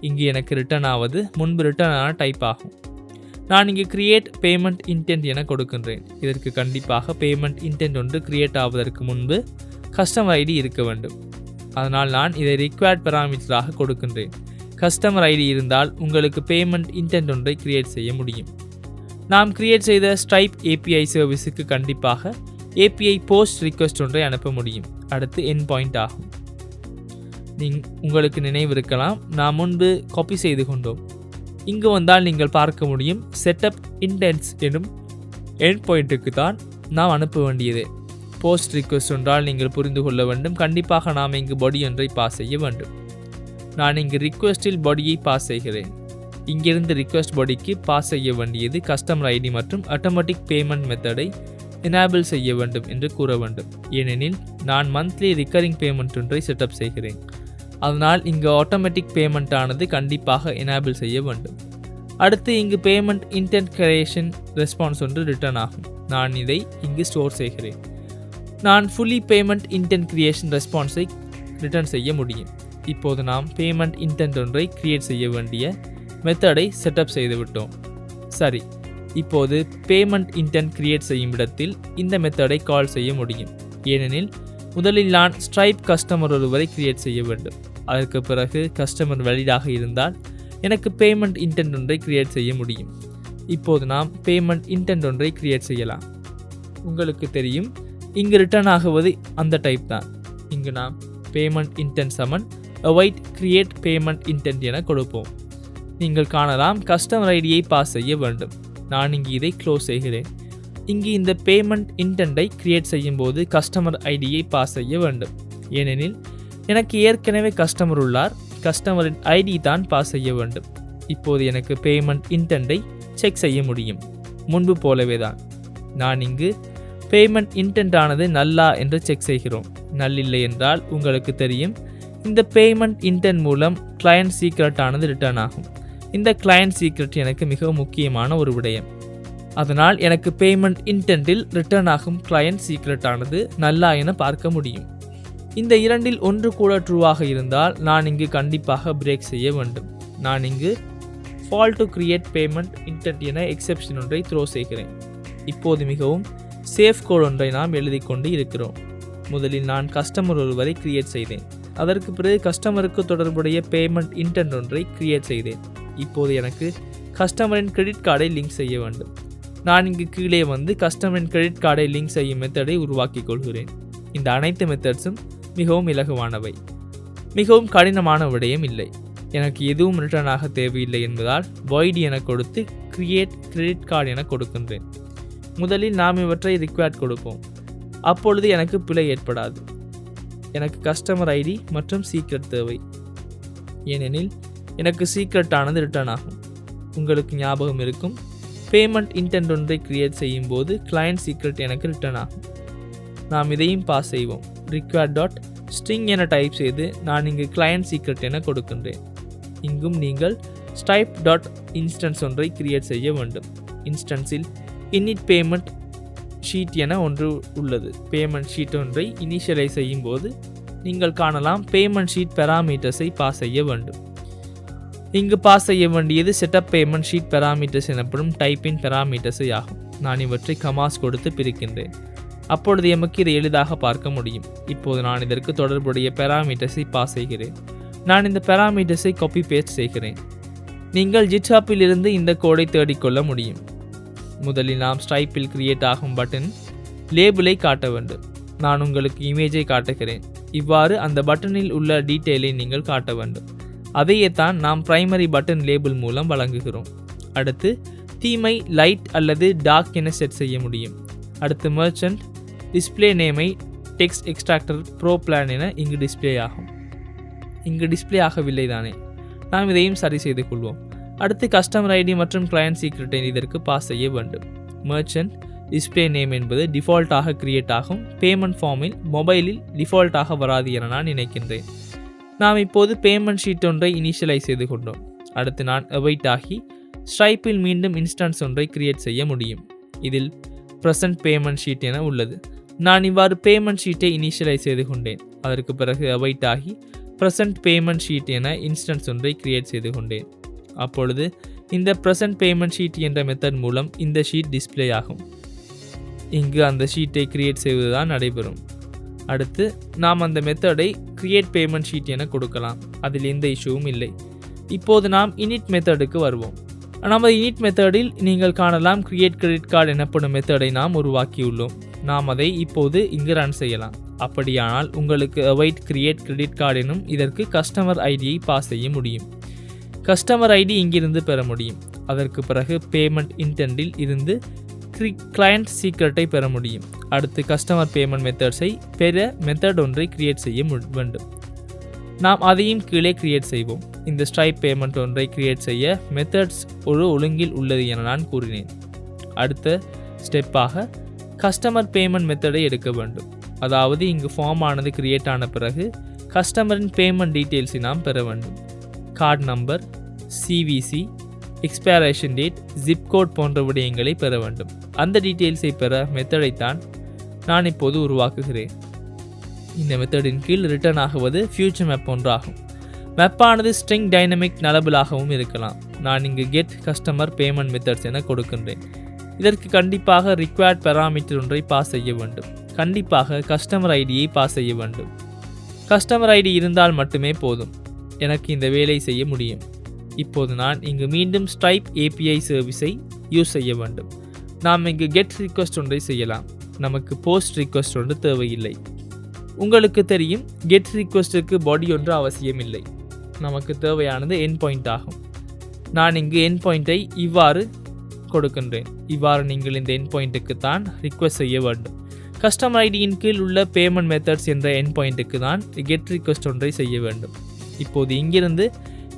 இங்கு எனக்கு ரிட்டர்ன் ஆவது முன்பு ரிட்டர்ன் ஆன டைப் ஆகும். நான் இங்கு கிரியேட் பேமெண்ட் இன்டென்ட் என கொடுக்கின்றேன். இதற்கு கண்டிப்பாக பேமெண்ட் இன்டென்ட் ஒன்று கிரியேட் ஆவதற்கு முன்பு கஸ்டமர் ஐடி இருக்க வேண்டும். அதனால் நான் இதை ரிக்வயர்ட் பெராமீட்டராக கொடுக்கின்றேன். கஸ்டமர் ஐடி இருந்தால் உங்களுக்கு பேமெண்ட் இன்டென்ட் ஒன்றை கிரியேட் செய்ய முடியும். நாம் கிரியேட் செய்த ஸ்ட்ரைப் API சர்வீஸுக்கு கண்டிப்பாக API போஸ்ட் ரிக்வெஸ்ட் ஒன்றை அனுப்ப முடியும். அடுத்து எண்ட் பாயிண்ட் ஆகும். உங்களுக்கு நினைவிருக்கலாம், நாம் முன்பு காப்பி செய்து கொண்டோம். இங்கு வந்தால் நீங்கள் பார்க்க முடியும், செட்டப் இன்டென்ட்ஸ் எனும் எண்ட் பாயிண்ட்டுக்கு தான் நாம் அனுப்ப வேண்டியது. போஸ்ட் ரிக்வெஸ்ட் என்றால் நீங்கள் புரிந்து கொள்ள வேண்டும், கண்டிப்பாக நாம் இங்கு பாடி ஒன்றை பாஸ் செய்ய வேண்டும். நான் இங்கு ரிக்வெஸ்டில் பாடியை பாஸ் செய்கிறேன். இங்கிருந்து ரிக்வெஸ்ட் பாடிக்கு பாஸ் செய்ய வேண்டியது கஸ்டமர் ஐடி மற்றும் ஆட்டோமேட்டிக் பேமெண்ட் மெத்தடை எனேபிள் செய்ய வேண்டும் என்று கூற வேண்டும். ஏனெனில் நான் மந்த்லி ரிக்கரிங் பேமெண்ட் ஒன்றை செட்டப் செய்கிறேன். அதனால் இங்கு ஆட்டோமேட்டிக் பேமெண்ட் ஆனது கண்டிப்பாக எனேபிள் செய்ய வேண்டும். அடுத்து இங்கு பேமெண்ட் இன்டென்ட் கிரியேஷன் ரெஸ்பான்ஸ் ஒன்று ரிட்டர்ன் ஆகும். நான் இதை இங்கு ஸ்டோர் செய்கிறேன். நான் ஃபுல்லி பேமெண்ட் இன்டென்ட் கிரியேஷன் ரெஸ்பான்ஸை ரிட்டர்ன் செய்ய முடியும். இப்போது நாம் பேமெண்ட் இன்டென்ட் ஒன்றை கிரியேட் செய்ய வேண்டிய மெத்தடை செட்டப் செய்துவிட்டோம். சரி, இப்போது பேமெண்ட் இன்டென்ட் கிரியேட் செய்யும் இடத்தில் இந்த மெத்தடை கால் செய்ய முடியும். ஏனெனில் முதலில் நான் ஸ்ட்ரைப் கஸ்டமர் ஒருவரை கிரியேட் செய்ய வேண்டும். அதற்கு பிறகு கஸ்டமர் வேலிடாக இருந்தால் எனக்கு பேமெண்ட் இன்டென்ட் ஒன்றை கிரியேட் செய்ய முடியும். இப்போது நாம் பேமெண்ட் இன்டென்ட் ஒன்றை கிரியேட் செய்யலாம். உங்களுக்கு தெரியும், இங்கு ரிட்டர்ன் ஆகுவது அந்த டைப் தான். இங்கு நாம் பேமெண்ட் இன்டென்ட் சமன் அவைட் கிரியேட் பேமெண்ட் இன்டென்ட் என கொடுப்போம். நீங்கள் காணலாம், கஸ்டமர் ஐடியை பாஸ் செய்ய வேண்டும். நான் இங்கு இதை க்ளோஸ் செய்கிறேன். இங்கு இந்த பேமெண்ட் இன்டென்ட்டை கிரியேட் செய்யும் போது கஸ்டமர் ஐடியை பாஸ் செய்ய வேண்டும். ஏனெனில் எனக்கு ஏற்கனவே கஸ்டமர் உள்ளார், கஸ்டமரின் ஐடி தான் பாஸ் செய்ய வேண்டும். இப்போது எனக்கு பேமெண்ட் இன்டென்ட்டை செக் செய்ய முடியும், முன்பு போலவே தான். நான் இங்கு பேமெண்ட் இன்டென்ட் ஆனது நல்லா என்று செக் செய்கிறோம். நல் இல்லை என்றால் உங்களுக்கு தெரியும், இந்த பேமெண்ட் இன்டென்ட் மூலம் கிளையண்ட் சீக்ரெட் ஆனது ரிட்டர்ன் ஆகும். இந்த கிளையண்ட் சீக்ரெட் எனக்கு மிக முக்கியமான ஒரு விடயம். அதனால் எனக்கு பேமெண்ட் இன்டென்ட்டில் ரிட்டர்ன் ஆகும் கிளையண்ட் சீக்ரெட் ஆனது நல்லா என பார்க்க முடியும். இந்த இரண்டில் ஒன்று கூட ட்ரூவாக இருந்தால் நான் இங்கு கண்டிப்பாக பிரேக் செய்ய வேண்டும். நான் இங்கு fall to create payment intend என எக்ஸெப்ஷன் ஒன்றை த்ரோ செய்கிறேன். இப்போது மிகவும் சேஃப் கோட் ஒன்றை நாம் எழுதி கொண்டு இருக்கிறோம். முதலில் நான் கஸ்டமர் ஒருவரை கிரியேட் செய்தேன். அதற்கு பிறகு கஸ்டமருக்கு தொடர்புடைய பேமெண்ட் இன்டென்ட் ஒன்றை கிரியேட் செய்தேன். இப்போது எனக்கு கஸ்டமரின் கிரெடிட் கார்டை லிங்க் செய்ய வேண்டும். நான் இங்கு கீழே வந்து கஸ்டமரின் கிரெடிட் கார்டை லிங்க் செய்யும் மெத்தடை உருவாக்கி கொள்கிறேன். இந்த அனைத்து மெத்தட்ஸும் மிகவும் இலகுவானவை, மிகவும் கடினமான விடயம் இல்லை. எனக்கு எதுவும் ரிட்டர்ன் ஆக தேவையில்லை என்பதால் வாய்ட் என கொடுத்து கிரியேட் கிரெடிட் கார்டு என கொடுக்கின்றேன். முதலில் நாம் இவற்றை ரிக்வயர்ட் கொடுப்போம். அப்பொழுது எனக்கு பிழை ஏற்படாது. எனக்கு கஸ்டமர் ஐடி மற்றும் சீக்ரெட் தேவை. ஏனெனில் எனக்கு சீக்ரெட் ஆனது ரிட்டர்ன் ஆகும். உங்களுக்கு ஞாபகம் இருக்கும், பேமெண்ட் இன்டென்ட் ஒன்றை கிரியேட் செய்யும் போது கிளையண்ட் சீக்ரெட் எனக்கு ரிட்டர்ன் ஆகும். நாம் இதையும் பாஸ் செய்வோம். required டாட் ஸ்ட்ரிங் என டைப் செய்து நான் இங்கு கிளையண்ட் சீக்ரெட் என கொடுக்கின்றேன். இங்கும் நீங்கள் ஸ்ட்ரைப் டாட் இன்ஸ்டன்ஸ் ஒன்றை கிரியேட் செய்ய வேண்டும். இன்ஸ்டன்ஸில் init பேமெண்ட் ஷீட் என ஒன்று உள்ளது. பேமெண்ட் ஷீட் ஒன்றை இனிஷியலைஸ் செய்யும் போது நீங்கள் காணலாம், பேமெண்ட் ஷீட் பெராமீட்டர்ஸை பாஸ் செய்ய வேண்டும். இங்கு பாஸ் செய்ய வேண்டியது செட்டப் பேமெண்ட் ஷீட் பெராமீட்டர்ஸ் எனப்படும் டைப்பின் பெராமீட்டர்ஸை ஆகும். நான் இவற்றை கமாஸ் கொடுத்து பிரிக்கின்றேன். அப்பொழுது எமக்கு இதை எளிதாக பார்க்க முடியும். இப்போது நான் இதற்கு தொடர்புடைய பெராமீட்டர்ஸை பாஸ் செய்கிறேன். நான் இந்த பெராமீட்டர்ஸை காப்பி பேஸ்ட் செய்கிறேன். நீங்கள் ஜிட்ஹப்பில் இருந்து இந்த கோடை தேடிக்கொள்ள முடியும். முதலில் நாம் ஸ்ட்ரைப்பில் கிரியேட் ஆகும் பட்டன் லேபிளை காட்ட வேண்டும். நான் உங்களுக்கு இமேஜை காட்டுகிறேன். இவ்வாறு அந்த பட்டனில் உள்ள டீட்டெயிலை நீங்கள் காட்ட வேண்டும். அதையே தான் நாம் பிரைமரி பட்டன் லேபிள் மூலம் வழங்குகிறோம். அடுத்து தீமை லைட் அல்லது டார்க் என செட் செய்ய முடியும். அடுத்து மெர்ச்சன்ட் டிஸ்பிளே நேமை டெக்ஸ்ட் எக்ஸ்ட்ராக்டர் ப்ரோ பிளான் என இங்கு டிஸ்பிளே ஆகும். இங்கு டிஸ்பிளே ஆகவில்லை தானே, நாம் இதையும் சரி செய்து கொள்வோம். அடுத்து கஸ்டமர் ஐடி மற்றும் கிளையண்ட் சீக்ரெட்டை இதற்கு பாஸ் செய்ய வேண்டும். மெர்ச்சன்ட் டிஸ்பிளே நேம் என்பது டிஃபால்ட்டாக கிரியேட் ஆகும். பேமெண்ட் ஃபார்மில் மொபைலில் டிஃபால்ட்டாக வராது என நான் நினைக்கின்றேன். நாம் இப்போது பேமெண்ட் ஷீட் ஒன்றை இனிஷியலைஸ் செய்து கொண்டோம். அடுத்து நான் அவைட் ஆகி ஸ்ட்ரைப்பில் மீண்டும் இன்ஸ்டன்ஸ் ஒன்றை கிரியேட் செய்ய முடியும். இதில் ப்ரெசன்ட் பேமெண்ட் ஷீட் என உள்ளது. நான் இவ்வாறு பேமெண்ட் ஷீட்டை இனிஷியலைஸ் செய்து கொண்டேன். அதற்கு பிறகு அவைட் ஆகி ப்ரெசன்ட் பேமெண்ட் ஷீட் என இன்ஸ்டன்ஸ் ஒன்றை கிரியேட் செய்து கொண்டேன். அப்பொழுது இந்த ப்ரெசன்ட் பேமெண்ட் ஷீட் என்ற மெத்தட் மூலம் இந்த ஷீட் டிஸ்பிளே ஆகும். இங்கு அந்த ஷீட்டை கிரியேட் செய்வதுதான் நடைபெறும். அடுத்து நாம் அந்த மெத்தடை கிரியேட் பேமெண்ட் ஷீட் என கொடுக்கலாம். அதில் எந்த இஷ்யூவும் இல்லை. இப்போது நாம் இனிட் மெத்தடுக்கு வருவோம். நமது இனிட் மெத்தடில் நீங்கள் காணலாம் கிரியேட் கிரெடிட் கார்டு எனப்படும் மெத்தடை நாம் உருவாக்கியுள்ளோம். நாம் அதை இப்போது இங்கு ரன் செய்யலாம். அப்படியானால் உங்களுக்கு அவைட் கிரியேட் கிரெடிட் கார்டு எனும் இதற்கு கஸ்டமர் ஐடியை பாஸ் செய்ய முடியும். கஸ்டமர் ஐடி இங்கிருந்து பெற முடியும். அதற்கு பிறகு பேமெண்ட் இன்டெண்டில் இருந்து கிளையண்ட் சீக்ரெட்டை பெற முடியும். அடுத்து கஸ்டமர் பேமெண்ட் மெத்தட்ஸை பெற மெத்தட் ஒன்றை கிரியேட் செய்ய வேண்டும். நாம் அதையும் கீழே கிரியேட் செய்வோம். இந்த ஸ்ட்ரைப் பேமெண்ட் ஒன்றை கிரியேட் செய்ய மெத்தட்ஸ் ஒரு ஒழுங்கில் உள்ளது என நான் கூறினேன். அடுத்த ஸ்டெப்பாக கஸ்டமர் பேமெண்ட் மெத்தடை எடுக்க வேண்டும். அதாவது இங்கு ஃபார்ம் ஆனது கிரியேட் ஆன பிறகு கஸ்டமரின் பேமெண்ட் டீட்டெயில்ஸை நாம் பெற வேண்டும். Card number, CVC, expiration date, zip code போன்ற விடயங்களை பெற வேண்டும். அந்த டீட்டெயில்ஸை பெற மெத்தடைத்தான் நான் இப்போது உருவாக்குகிறேன். இந்த மெத்தடின் கீழ் ரிட்டர்ன் ஆகுவது ஃபியூச்சர் மேப் ஒன்றாகும். மேப்பானது ஸ்ட்ரிங் டைனமிக் நலபிளாகவும் இருக்கலாம். நான் இங்கு கெட் கஸ்டமர் பேமெண்ட் மெத்தட்ஸ் என கொடுக்கின்றேன். இதற்கு கண்டிப்பாக ரிக்வயர்ட் பெராமீட்டர் ஒன்றை பாஸ் செய்ய வேண்டும். கண்டிப்பாக கஸ்டமர் ஐடியை பாஸ் செய்ய வேண்டும். கஸ்டமர் ஐடி இருந்தால் மட்டுமே போதும். எனக்கு இந்த வேலை செய்ய முடியும். இப்போது நான் இங்கு மீண்டும் ஸ்ட்ரைப் API சர்வீஸை யூஸ் செய்ய வேண்டும். நாம் இங்கு கெட் ரிக்வெஸ்ட் ஒன்றை செய்யலாம். நமக்கு போஸ்ட் ரிக்வெஸ்ட் ஒன்று தேவையில்லை. உங்களுக்கு தெரியும், கெட் ரிக்வெஸ்ட்டுக்கு பாடி ஒன்று அவசியம் இல்லை. நமக்கு தேவையானது எண்ட் பாயிண்ட் ஆகும். நான் இங்கு எண்ட் பாயிண்ட்டை இவ்வாறு கொடுக்கின்றேன். இவ்வாறு நீங்கள் இந்த எண்ட் பாயிண்ட்டுக்கு தான் ரிக்வெஸ்ட் செய்ய வேண்டும். கஸ்டமர் ஐடியின் கீழ் உள்ள பேமெண்ட் மெத்தட்ஸ் என்ற எண்ட் பாயிண்ட்டுக்கு தான் கெட் ரிக்வெஸ்ட் ஒன்றை செய்ய வேண்டும். இப்போது இங்கிருந்து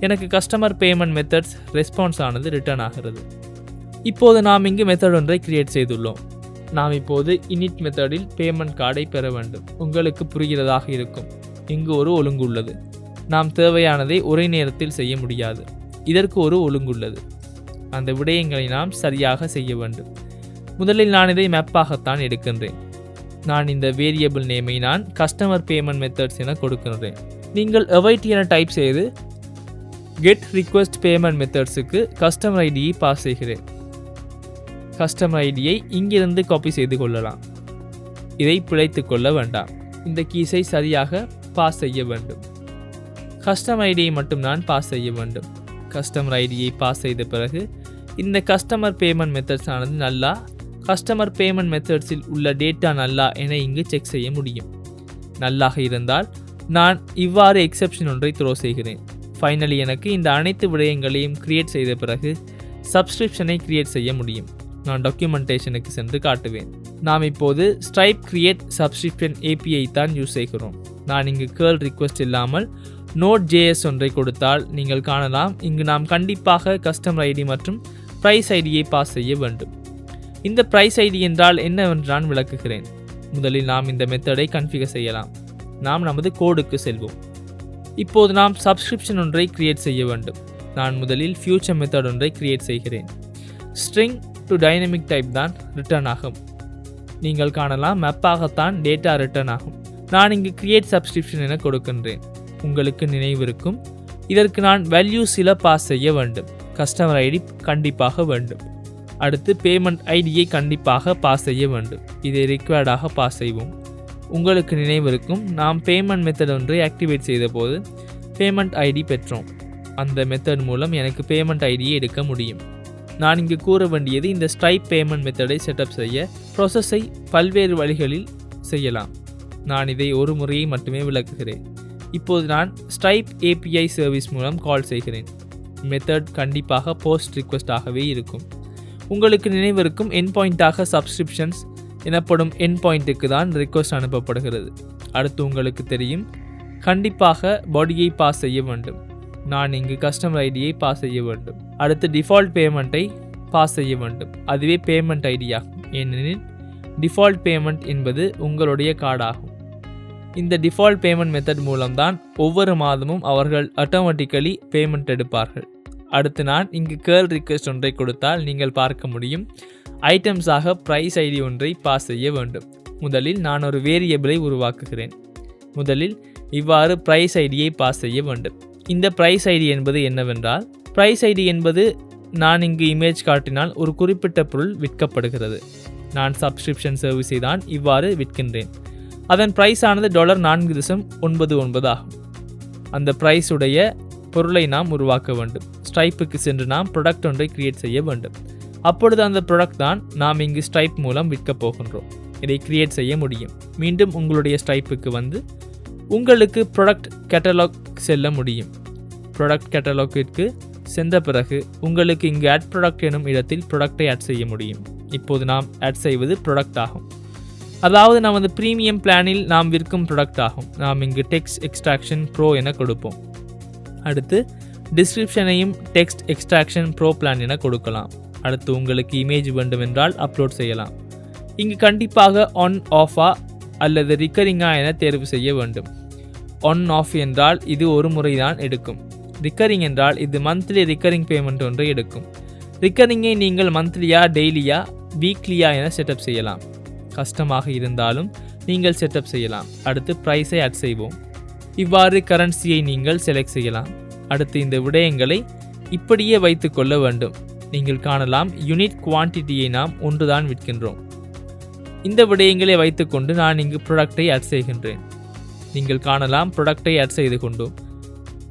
எனக்கு கஸ்டமர் பேமெண்ட் மெத்தட்ஸ் ரெஸ்பான்ஸ் ஆனது ரிட்டர்ன் ஆகிறது. இப்போது நாம் இங்கு மெத்தட் ஒன்றை கிரியேட் செய்துள்ளோம். நாம் இப்போது இனிட் மெத்தடில் பேமெண்ட் கார்டை பெற வேண்டும். உங்களுக்கு புரிகிறதாக இருக்கும். இங்கு ஒரு ஒழுங்கு உள்ளது. நாம் தேவையானதை ஒரே நேரத்தில் செய்ய முடியாது. இதற்கு ஒரு ஒழுங்குள்ளது. அந்த விடயங்களை நாம் சரியாக செய்ய வேண்டும். முதலில் நான் இதை மேப்பாகத்தான் எடுக்கின்றேன். நான் இந்த வேரியபிள் நேமை நான் கஸ்டமர் பேமெண்ட் மெத்தட்ஸ் என கொடுக்கின்றேன். நீங்கள் அவைட் என டைப் செய்து கெட் ரிக்வெஸ்ட் பேமெண்ட் மெத்தட்ஸுக்கு கஸ்டமர் ஐடியை பாஸ் செய்கிறேன். கஸ்டமர் ஐடியை இங்கிருந்து காப்பி செய்து கொள்ளலாம். இதை பிழைத்து கொள்ள வேண்டாம். இந்த கீஸை சரியாக பாஸ் செய்ய வேண்டும். கஸ்டமர் ஐடியை மட்டும் நான் பாஸ் செய்ய வேண்டும். கஸ்டமர் ஐடியை பாஸ் செய்த பிறகு இந்த கஸ்டமர் பேமெண்ட் மெத்தட்ஸ் ஆனது நல்லா, கஸ்டமர் பேமெண்ட் மெத்தட்ஸில் உள்ள டேட்டா நல்லா என இங்கு செக் செய்ய முடியும். நல்லாக இருந்தால் நான் இவ்வாறு எக்ஸெப்ஷன் ஒன்றை த்ரோ செய்கிறேன். ஃபைனலி எனக்கு இந்த அனைத்து விடயங்களையும் கிரியேட் செய்த பிறகு சப்ஸ்கிரிப்ஷனை கிரியேட் செய்ய முடியும். நான் டாக்குமெண்டேஷனுக்கு சென்று காட்டுவேன். நாம் இப்போது ஸ்ட்ரைப் கிரியேட் சப்ஸ்கிரிப்ஷன் API தான் யூஸ் செய்கிறோம். நான் இங்கு கேர்ள் ரிக்வெஸ்ட் இல்லாமல் Node.js ஒன்றை கொடுத்தால் நீங்கள் காணலாம், இங்கு நாம் கண்டிப்பாக கஸ்டமர் ஐடி மற்றும் ப்ரைஸ் ஐடியை பாஸ் செய்ய வேண்டும். இந்த ப்ரைஸ் ஐடி என்றால் என்னவென்று நான் விளக்குகிறேன். முதலில் நாம் இந்த மெத்தடை கன்ஃபிகர் செய்யலாம். நாம் நமது கோடுக்கு செல்வோம். இப்போது நாம் சப்ஸ்கிரிப்ஷன் ஒன்றை கிரியேட் செய்ய வேண்டும். நான் முதலில் ஃபியூச்சர் மெத்தட் ஒன்றை கிரியேட் செய்கிறேன். ஸ்ட்ரிங் டு டைனமிக் டைப் தான் ரிட்டர்ன் ஆகும். நீங்கள் காணலாம், மேப்பாகத்தான் டேட்டா ரிட்டர்ன் ஆகும். நான் இங்கு கிரியேட் சப்ஸ்கிரிப்ஷன் என கொடுக்கின்றேன். உங்களுக்கு நினைவிருக்கும், இதற்கு நான் வேல்யூ சில பாஸ் செய்ய வேண்டும். கஸ்டமர் ஐடி கண்டிப்பாக வேண்டும். அடுத்து பேமெண்ட் ஐடியை கண்டிப்பாக பாஸ் செய்ய வேண்டும். இதை ரிக்வயர்டாக பாஸ் செய்வோம். உங்களுக்கு நினைவிருக்கும், நாம் பேமெண்ட் மெத்தட் ஒன்றை ஆக்டிவேட் செய்த போது பேமெண்ட் ஐடி பெற்றோம். அந்த மெத்தட் மூலம் எனக்கு பேமெண்ட் ஐடியை எடுக்க முடியும். நான் இங்கு கூற வேண்டியது, இந்த ஸ்ட்ரைப் பேமெண்ட் மெத்தடை செட்டப் செய்ய ப்ராசஸை பல்வேறு வழிகளில் செய்யலாம். நான் இதை ஒரு முறையை மட்டுமே விளக்குகிறேன். இப்போது நான் ஸ்ட்ரைப் API சர்வீஸ் மூலம் கால் செய்கிறேன். மெத்தட் கண்டிப்பாக போஸ்ட் ரிக்வெஸ்டாகவே இருக்கும். உங்களுக்கு நினைவிருக்கும், எண்ட் பாயிண்டாக சப்ஸ்கிரிப்ஷன்ஸ் எனப்படும் எண்ட் பாயிண்ட்டுக்கு தான் ரிக்வெஸ்ட் அனுப்பப்படுகிறது. அடுத்து உங்களுக்கு தெரியும், கண்டிப்பாக பாடியை பாஸ் செய்ய வேண்டும். நான் இங்கு கஸ்டமர் ஐடியை பாஸ் செய்ய வேண்டும். அடுத்து டிஃபால்ட் பேமெண்ட்டை பாஸ் செய்ய வேண்டும். அதுவே பேமெண்ட் ஐடியாகும். ஏனெனில் டிஃபால்ட் பேமெண்ட் என்பது உங்களுடைய கார்டாகும். இந்த டிஃபால்ட் பேமெண்ட் மெத்தட் மூலம்தான் ஒவ்வொரு மாதமும் அவர்கள் ஆட்டோமேட்டிக்கலி பேமெண்ட் எடுப்பார்கள். அடுத்து நான் இங்கு கேர்ள் ரிக்வெஸ்ட் ஒன்றை கொடுத்தால் நீங்கள் பார்க்க முடியும். ஐட்டம்ஸாக ப்ரைஸ் ஐடி ஒன்றை பாஸ் செய்ய வேண்டும். முதலில் நான் ஒரு வேரியபிளை உருவாக்குகிறேன். முதலில் இவ்வாறு ப்ரைஸ் ஐடியை பாஸ் செய்ய வேண்டும். இந்த ப்ரைஸ் ஐடி என்பது என்னவென்றால், ப்ரைஸ் ஐடி என்பது நான் இங்கு இமேஜ் காட்டினால் ஒரு குறிப்பிட்ட பொருள் விற்கப்படுகிறது. நான் சப்ஸ்கிரிப்ஷன் சர்வீஸை தான் இவ்வாறு விற்கின்றேன். அதன் ப்ரைஸ் ஆனது $4.99 ஆகும். அந்த ப்ரைஸ் உடைய பொருளை நாம் உருவாக்க வேண்டும். ஸ்ட்ரைப்புக்கு சென்று நாம் ப்ராடக்ட் ஒன்றை கிரியேட் செய்ய வேண்டும். அப்பொழுது அந்த ப்ராடக்ட் தான் நாம் இங்கு ஸ்ட்ரைப் மூலம் விற்கப் போகின்றோம். இதை கிரியேட் செய்ய முடியும். மீண்டும் உங்களுடைய ஸ்ட்ரைப்புக்கு வந்து உங்களுக்கு ப்ராடக்ட் கேட்டலாக் செல்ல முடியும். ப்ராடக்ட் கேட்டலாக்கிற்கு சென்ற பிறகு உங்களுக்கு இங்கு ஆட் ப்ராடக்ட் எனும் இடத்தில் ப்ராடக்டை ஆட் செய்ய முடியும். இப்போது நாம் ஆட் செய்வது ப்ராடக்ட் ஆகும். அதாவது நமது ப்ரீமியம் பிளானில் நாம் விற்கும் ப்ராடக்ட் ஆகும். நாம் இங்கு டெக்ஸ்ட் எக்ஸ்ட்ராக்ஷன் ப்ரோ என கொடுப்போம். அடுத்து டிஸ்கிரிப்ஷனையும் டெக்ஸ்ட் எக்ஸ்ட்ராக்ஷன் ப்ரோ பிளான் என கொடுக்கலாம். அடுத்து உங்களுக்கு இமேஜ் வேண்டுமென்றால் அப்லோட் செய்யலாம். இங்கு கண்டிப்பாக ஆன் ஆஃபா அல்லது ரிக்கரிங்கா என தேர்வு செய்ய வேண்டும். ஆன் ஆஃப் என்றால் இது ஒரு முறை தான் எடுக்கும். ரிக்கரிங் என்றால் இது மந்த்லி ரிக்கரிங் பேமெண்ட் ஒன்றை எடுக்கும். ரிக்கரிங்கை நீங்கள் மந்த்லியா, டெய்லியா, வீக்லியா என செட்டப் செய்யலாம். கஷ்டமாக இருந்தாலும் நீங்கள் செட்டப் செய்யலாம். அடுத்து ப்ரைஸை ஆட் செய்வோம். இவ்வாறு கரன்சியை நீங்கள் செலக்ட் செய்யலாம். அடுத்து இந்த விடயங்களை இப்படியே வைத்து கொள்ள வேண்டும். நீங்கள் காணலாம், யூனிட் குவான்டிட்டியை நாம் ஒன்றுதான் விற்கின்றோம். இந்த விடயங்களை வைத்துக்கொண்டு நான் இங்கு ப்ராடக்டை ஆட் செய்கின்றேன். நீங்கள் காணலாம், ப்ராடக்டை ஆட் செய்து கொண்டோம்.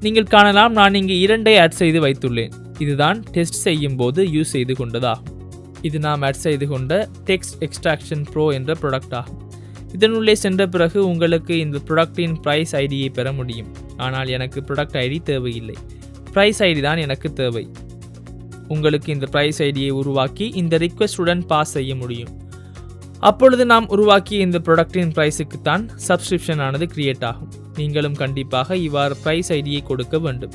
நீங்கள் காணலாம், நான் இங்கு 2 ஆட் செய்து வைத்துள்ளேன். இதுதான் டெஸ்ட் செய்யும் போது யூஸ் செய்து கொண்டதாகும். இது நாம் ஆட் செய்து கொண்ட டெக்ஸ்ட் எக்ஸ்ட்ராக்ஷன் ப்ரோ என்ற ப்ராடக்ட் ஆகும். இதனுள்ளே சென்ற பிறகு உங்களுக்கு இந்த ப்ராடக்டின் ப்ரைஸ் ஐடியை பெற முடியும். ஆனால் எனக்கு ப்ராடக்ட் ஐடி தேவையில்லை. ப்ரைஸ் ஐடி தான் எனக்கு தேவை. உங்களுக்கு இந்த ப்ரைஸ் ஐடியை உருவாக்கி இந்த ரிக்வெஸ்டுடன் பாஸ் செய்ய முடியும். அப்பொழுது நாம் உருவாக்கிய இந்த ப்ராடக்டின் ப்ரைஸுக்கு தான் சப்ஸ்கிரிப்ஷன் ஆனது கிரியேட் ஆகும். நீங்களும் கண்டிப்பாக இவ்வாறு ப்ரைஸ் ஐடியை கொடுக்க வேண்டும்.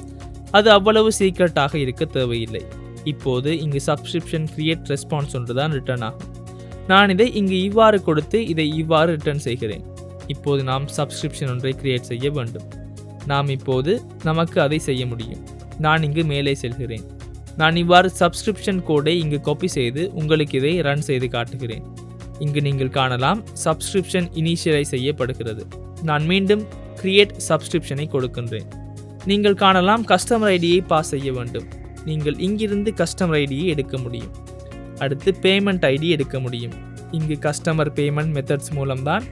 அது அவ்வளவு சீக்ரெட்டாக இருக்க தேவையில்லை. இப்போது இங்கு சப்ஸ்கிரிப்ஷன் கிரியேட் ரெஸ்பான்ஸ் ஒன்று தான் ரிட்டர்ன் ஆகும். நான் இதை இங்கு இவ்வாறு கொடுத்து இதை இவ்வாறு ரிட்டர்ன் செய்கிறேன். இப்போது நாம் சப்ஸ்கிரிப்ஷன் ஒன்றை கிரியேட் செய்ய வேண்டும். நாம் இப்போது நமக்கு அதை செய்ய முடியும். நான் இங்கு மேலே செல்கிறேன். நான் இவ்வாறு சப்ஸ்கிரிப்ஷன் கோடை இங்கு காப்பி செய்து உங்களுக்கு இதை ரன் செய்து காட்டுகிறேன். இங்கு நீங்கள் காணலாம், சப்ஸ்கிரிப்ஷன் இனிஷியலைஸ் செய்யப்படுகிறது. நான் மீண்டும் கிரியேட் சப்ஸ்கிரிப்ஷனை கொடுக்கின்றேன். நீங்கள் காணலாம், கஸ்டமர் ஐடியை பாஸ் செய்ய வேண்டும். நீங்கள் இங்கிருந்து கஸ்டமர் ஐடியை எடுக்க முடியும். அடுத்து பேமெண்ட் ஐடி எடுக்க முடியும். இங்கு கஸ்டமர் பேமெண்ட் மெத்தட்ஸ் மூலம்தான்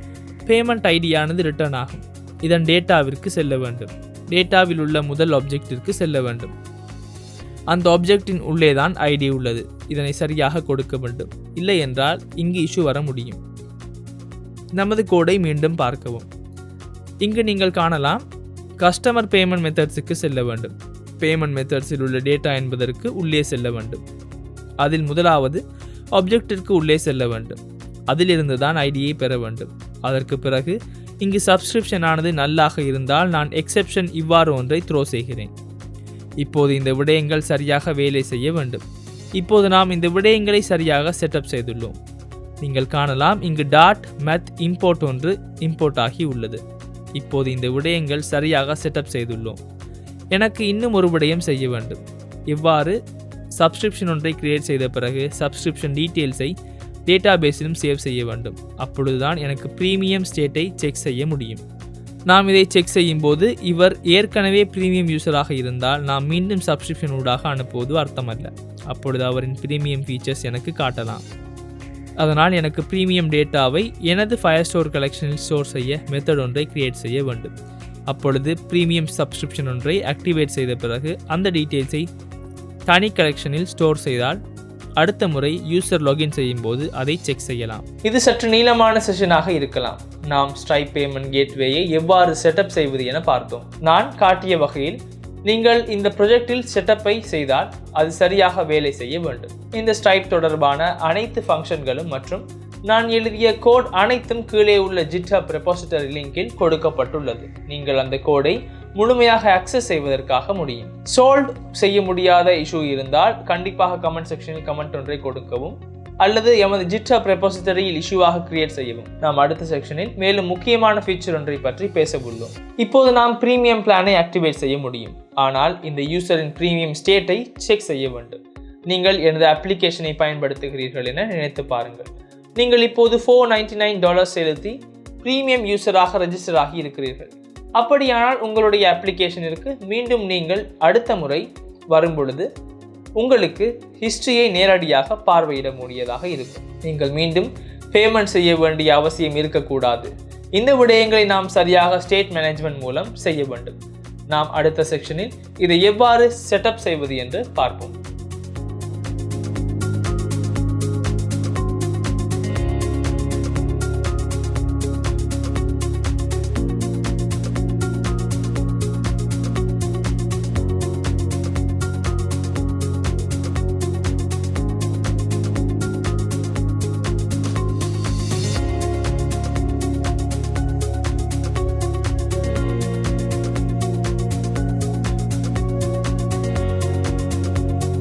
பேமெண்ட் ஐடியானது ரிட்டர்ன் ஆகும். இதன் டேட்டாவிற்கு செல்ல வேண்டும். டேட்டாவில் உள்ள முதல் ஆப்ஜெக்டிற்கு செல்ல வேண்டும். அந்த ஆப்ஜெக்டின் உள்ளே தான் ஐடி உள்ளது. இதனை சரியாக கொடுக்க வேண்டும். இல்லை என்றால் இங்கு இஷ்யூ வர முடியும். நமது கோடை மீண்டும் பார்க்கவும். இங்கு நீங்கள் காணலாம், கஸ்டமர் பேமெண்ட் மெத்தட்ஸுக்கு செல்ல வேண்டும். பேமெண்ட் மெத்தட்ஸில் உள்ள டேட்டா என்பதற்கு உள்ளே செல்ல வேண்டும். அதில் முதலாவது ஆப்ஜெக்டிற்கு உள்ளே செல்ல வேண்டும். அதிலிருந்து தான் ஐடியை பெற வேண்டும். அதற்கு பிறகு இங்கு சப்ஸ்கிரிப்ஷன் ஆனது நல்லாக இருந்தால் நான் எக்ஸெப்ஷன் இவ்வாறு ஒன்றை த்ரோ செய்கிறேன். இப்போது இந்த விடயங்கள் சரியாக வேலை செய்ய வேண்டும். இப்போது நாம் இந்த விடயங்களை சரியாக செட்டப் செய்துள்ளோம். நீங்கள் காணலாம், இங்கு டாட் மெத் இம்போர்ட் ஒன்று இம்போர்ட் ஆகி உள்ளது. இப்போது இந்த விடயங்கள் சரியாக செட்டப் செய்துள்ளோம். எனக்கு இன்னும் ஒரு விடயம் செய்ய வேண்டும். இவ்வாறு சப்ஸ்கிரிப்ஷன் ஒன்றை கிரியேட் செய்த பிறகு சப்ஸ்கிரிப்ஷன் டீட்டெயில்ஸை டேட்டா பேஸிலும் சேவ் செய்ய வேண்டும். அப்பொழுதுதான் எனக்கு ப்ரீமியம் ஸ்டேட்டை செக் செய்ய முடியும். நாம் இதை செக் செய்யும் போது இவர் ஏற்கனவே ப்ரீமியம் யூசராக இருந்தால் நாம் மீண்டும் சப்ஸ்கிரிப்ஷன் ஊடாக அனுப்புவது அர்த்தமல்ல. அப்பொழுது அவரின் ப்ரீமியம் ஃபீச்சர்ஸ் எனக்கு காட்டலாம். அதனால் எனக்கு ப்ரீமியம் டேட்டாவை எனது ஃபயர்ஸ்டோர் கலெக்ஷனில் ஸ்டோர் செய்ய மெத்தட் ஒன்றை கிரியேட் செய்ய வேண்டும். அப்பொழுது ப்ரீமியம் சப்ஸ்கிரிப்ஷன் ஒன்றை ஆக்டிவேட் செய்த பிறகு அந்த டீட்டெயில்ஸை தனி கலெக்ஷனில் ஸ்டோர் செய்தால் அடுத்த முறை யூசர் லாகின் செய்யும் போது அதை செக் செய்யலாம். இது சற்று நீளமான செஷனாக இருக்கலாம். நாம் ஸ்ட்ரைப் பேமெண்ட் கேட்வேயை எவ்வாறு செட்டப் செய்வது என பார்த்தோம். நான் காட்டிய வகையில் நீங்கள் இந்த ப்ரொஜெக்டில் செட்டப்பை செய்தால் அது சரியாக வேலை செய்ய வேண்டும். இந்த ஸ்ட்ரைப் தொடர்பான அனைத்து ஃபங்க்ஷன்களும் மற்றும் நான் எழுதிய கோட் அனைத்தும் கீழே உள்ள GitHub ரெபாசிட்டரி லிங்கில் கொடுக்கப்பட்டுள்ளது. நீங்கள் அந்த கோடை முழுமையாக ஆக்சஸ் செய்வதற்காக முடியும். சால்வ் செய்ய முடியாத இஷ்யூ இருந்தால் கண்டிப்பாக கமெண்ட் செக்ஷனில் கமெண்ட் ஒன்றை கொடுக்கவும். அல்லது எமது GitHub ரெபாசிட்டரியில் இஷ்யூவாக கிரியேட் செய்யவும். நாம் அடுத்த செக்ஷனில் மேலும் முக்கியமான ஃபீச்சர் ஒன்றை பற்றி பேச உள்ளோம். இப்போது நாம் பிரீமியம் பிளானை ஆக்டிவேட் செய்ய முடியும். ஆனால் இந்த யூசரின் பிரீமியம் ஸ்டேட்டை செக் செய்ய வேண்டும். நீங்கள் எனது அப்ளிகேஷனை பயன்படுத்துகிறீர்கள் என நினைத்து பாருங்கள். நீங்கள் இப்போது $499 செலுத்தி பிரீமியம் யூசராக ரெஜிஸ்டர் ஆகி இருக்கிறீர்கள். அப்படியானால் உங்களுடைய அப்ளிகேஷனிற்கு மீண்டும் நீங்கள் அடுத்த முறை வரும்பொழுது உங்களுக்கு ஹிஸ்டரியை நேரடியாக பார்வையிட முடியதாக இருக்கும். நீங்கள் மீண்டும் பேமெண்ட் செய்ய வேண்டிய அவசியம் இருக்கக்கூடாது. இந்த விடயங்களை நாம் சரியாக ஸ்டேட் மேனேஜ்மெண்ட் மூலம் செய்ய வேண்டும். நாம் அடுத்த செக்ஷனில் இதை எவ்வாறு செட்டப் செய்வது என்று பார்ப்போம்.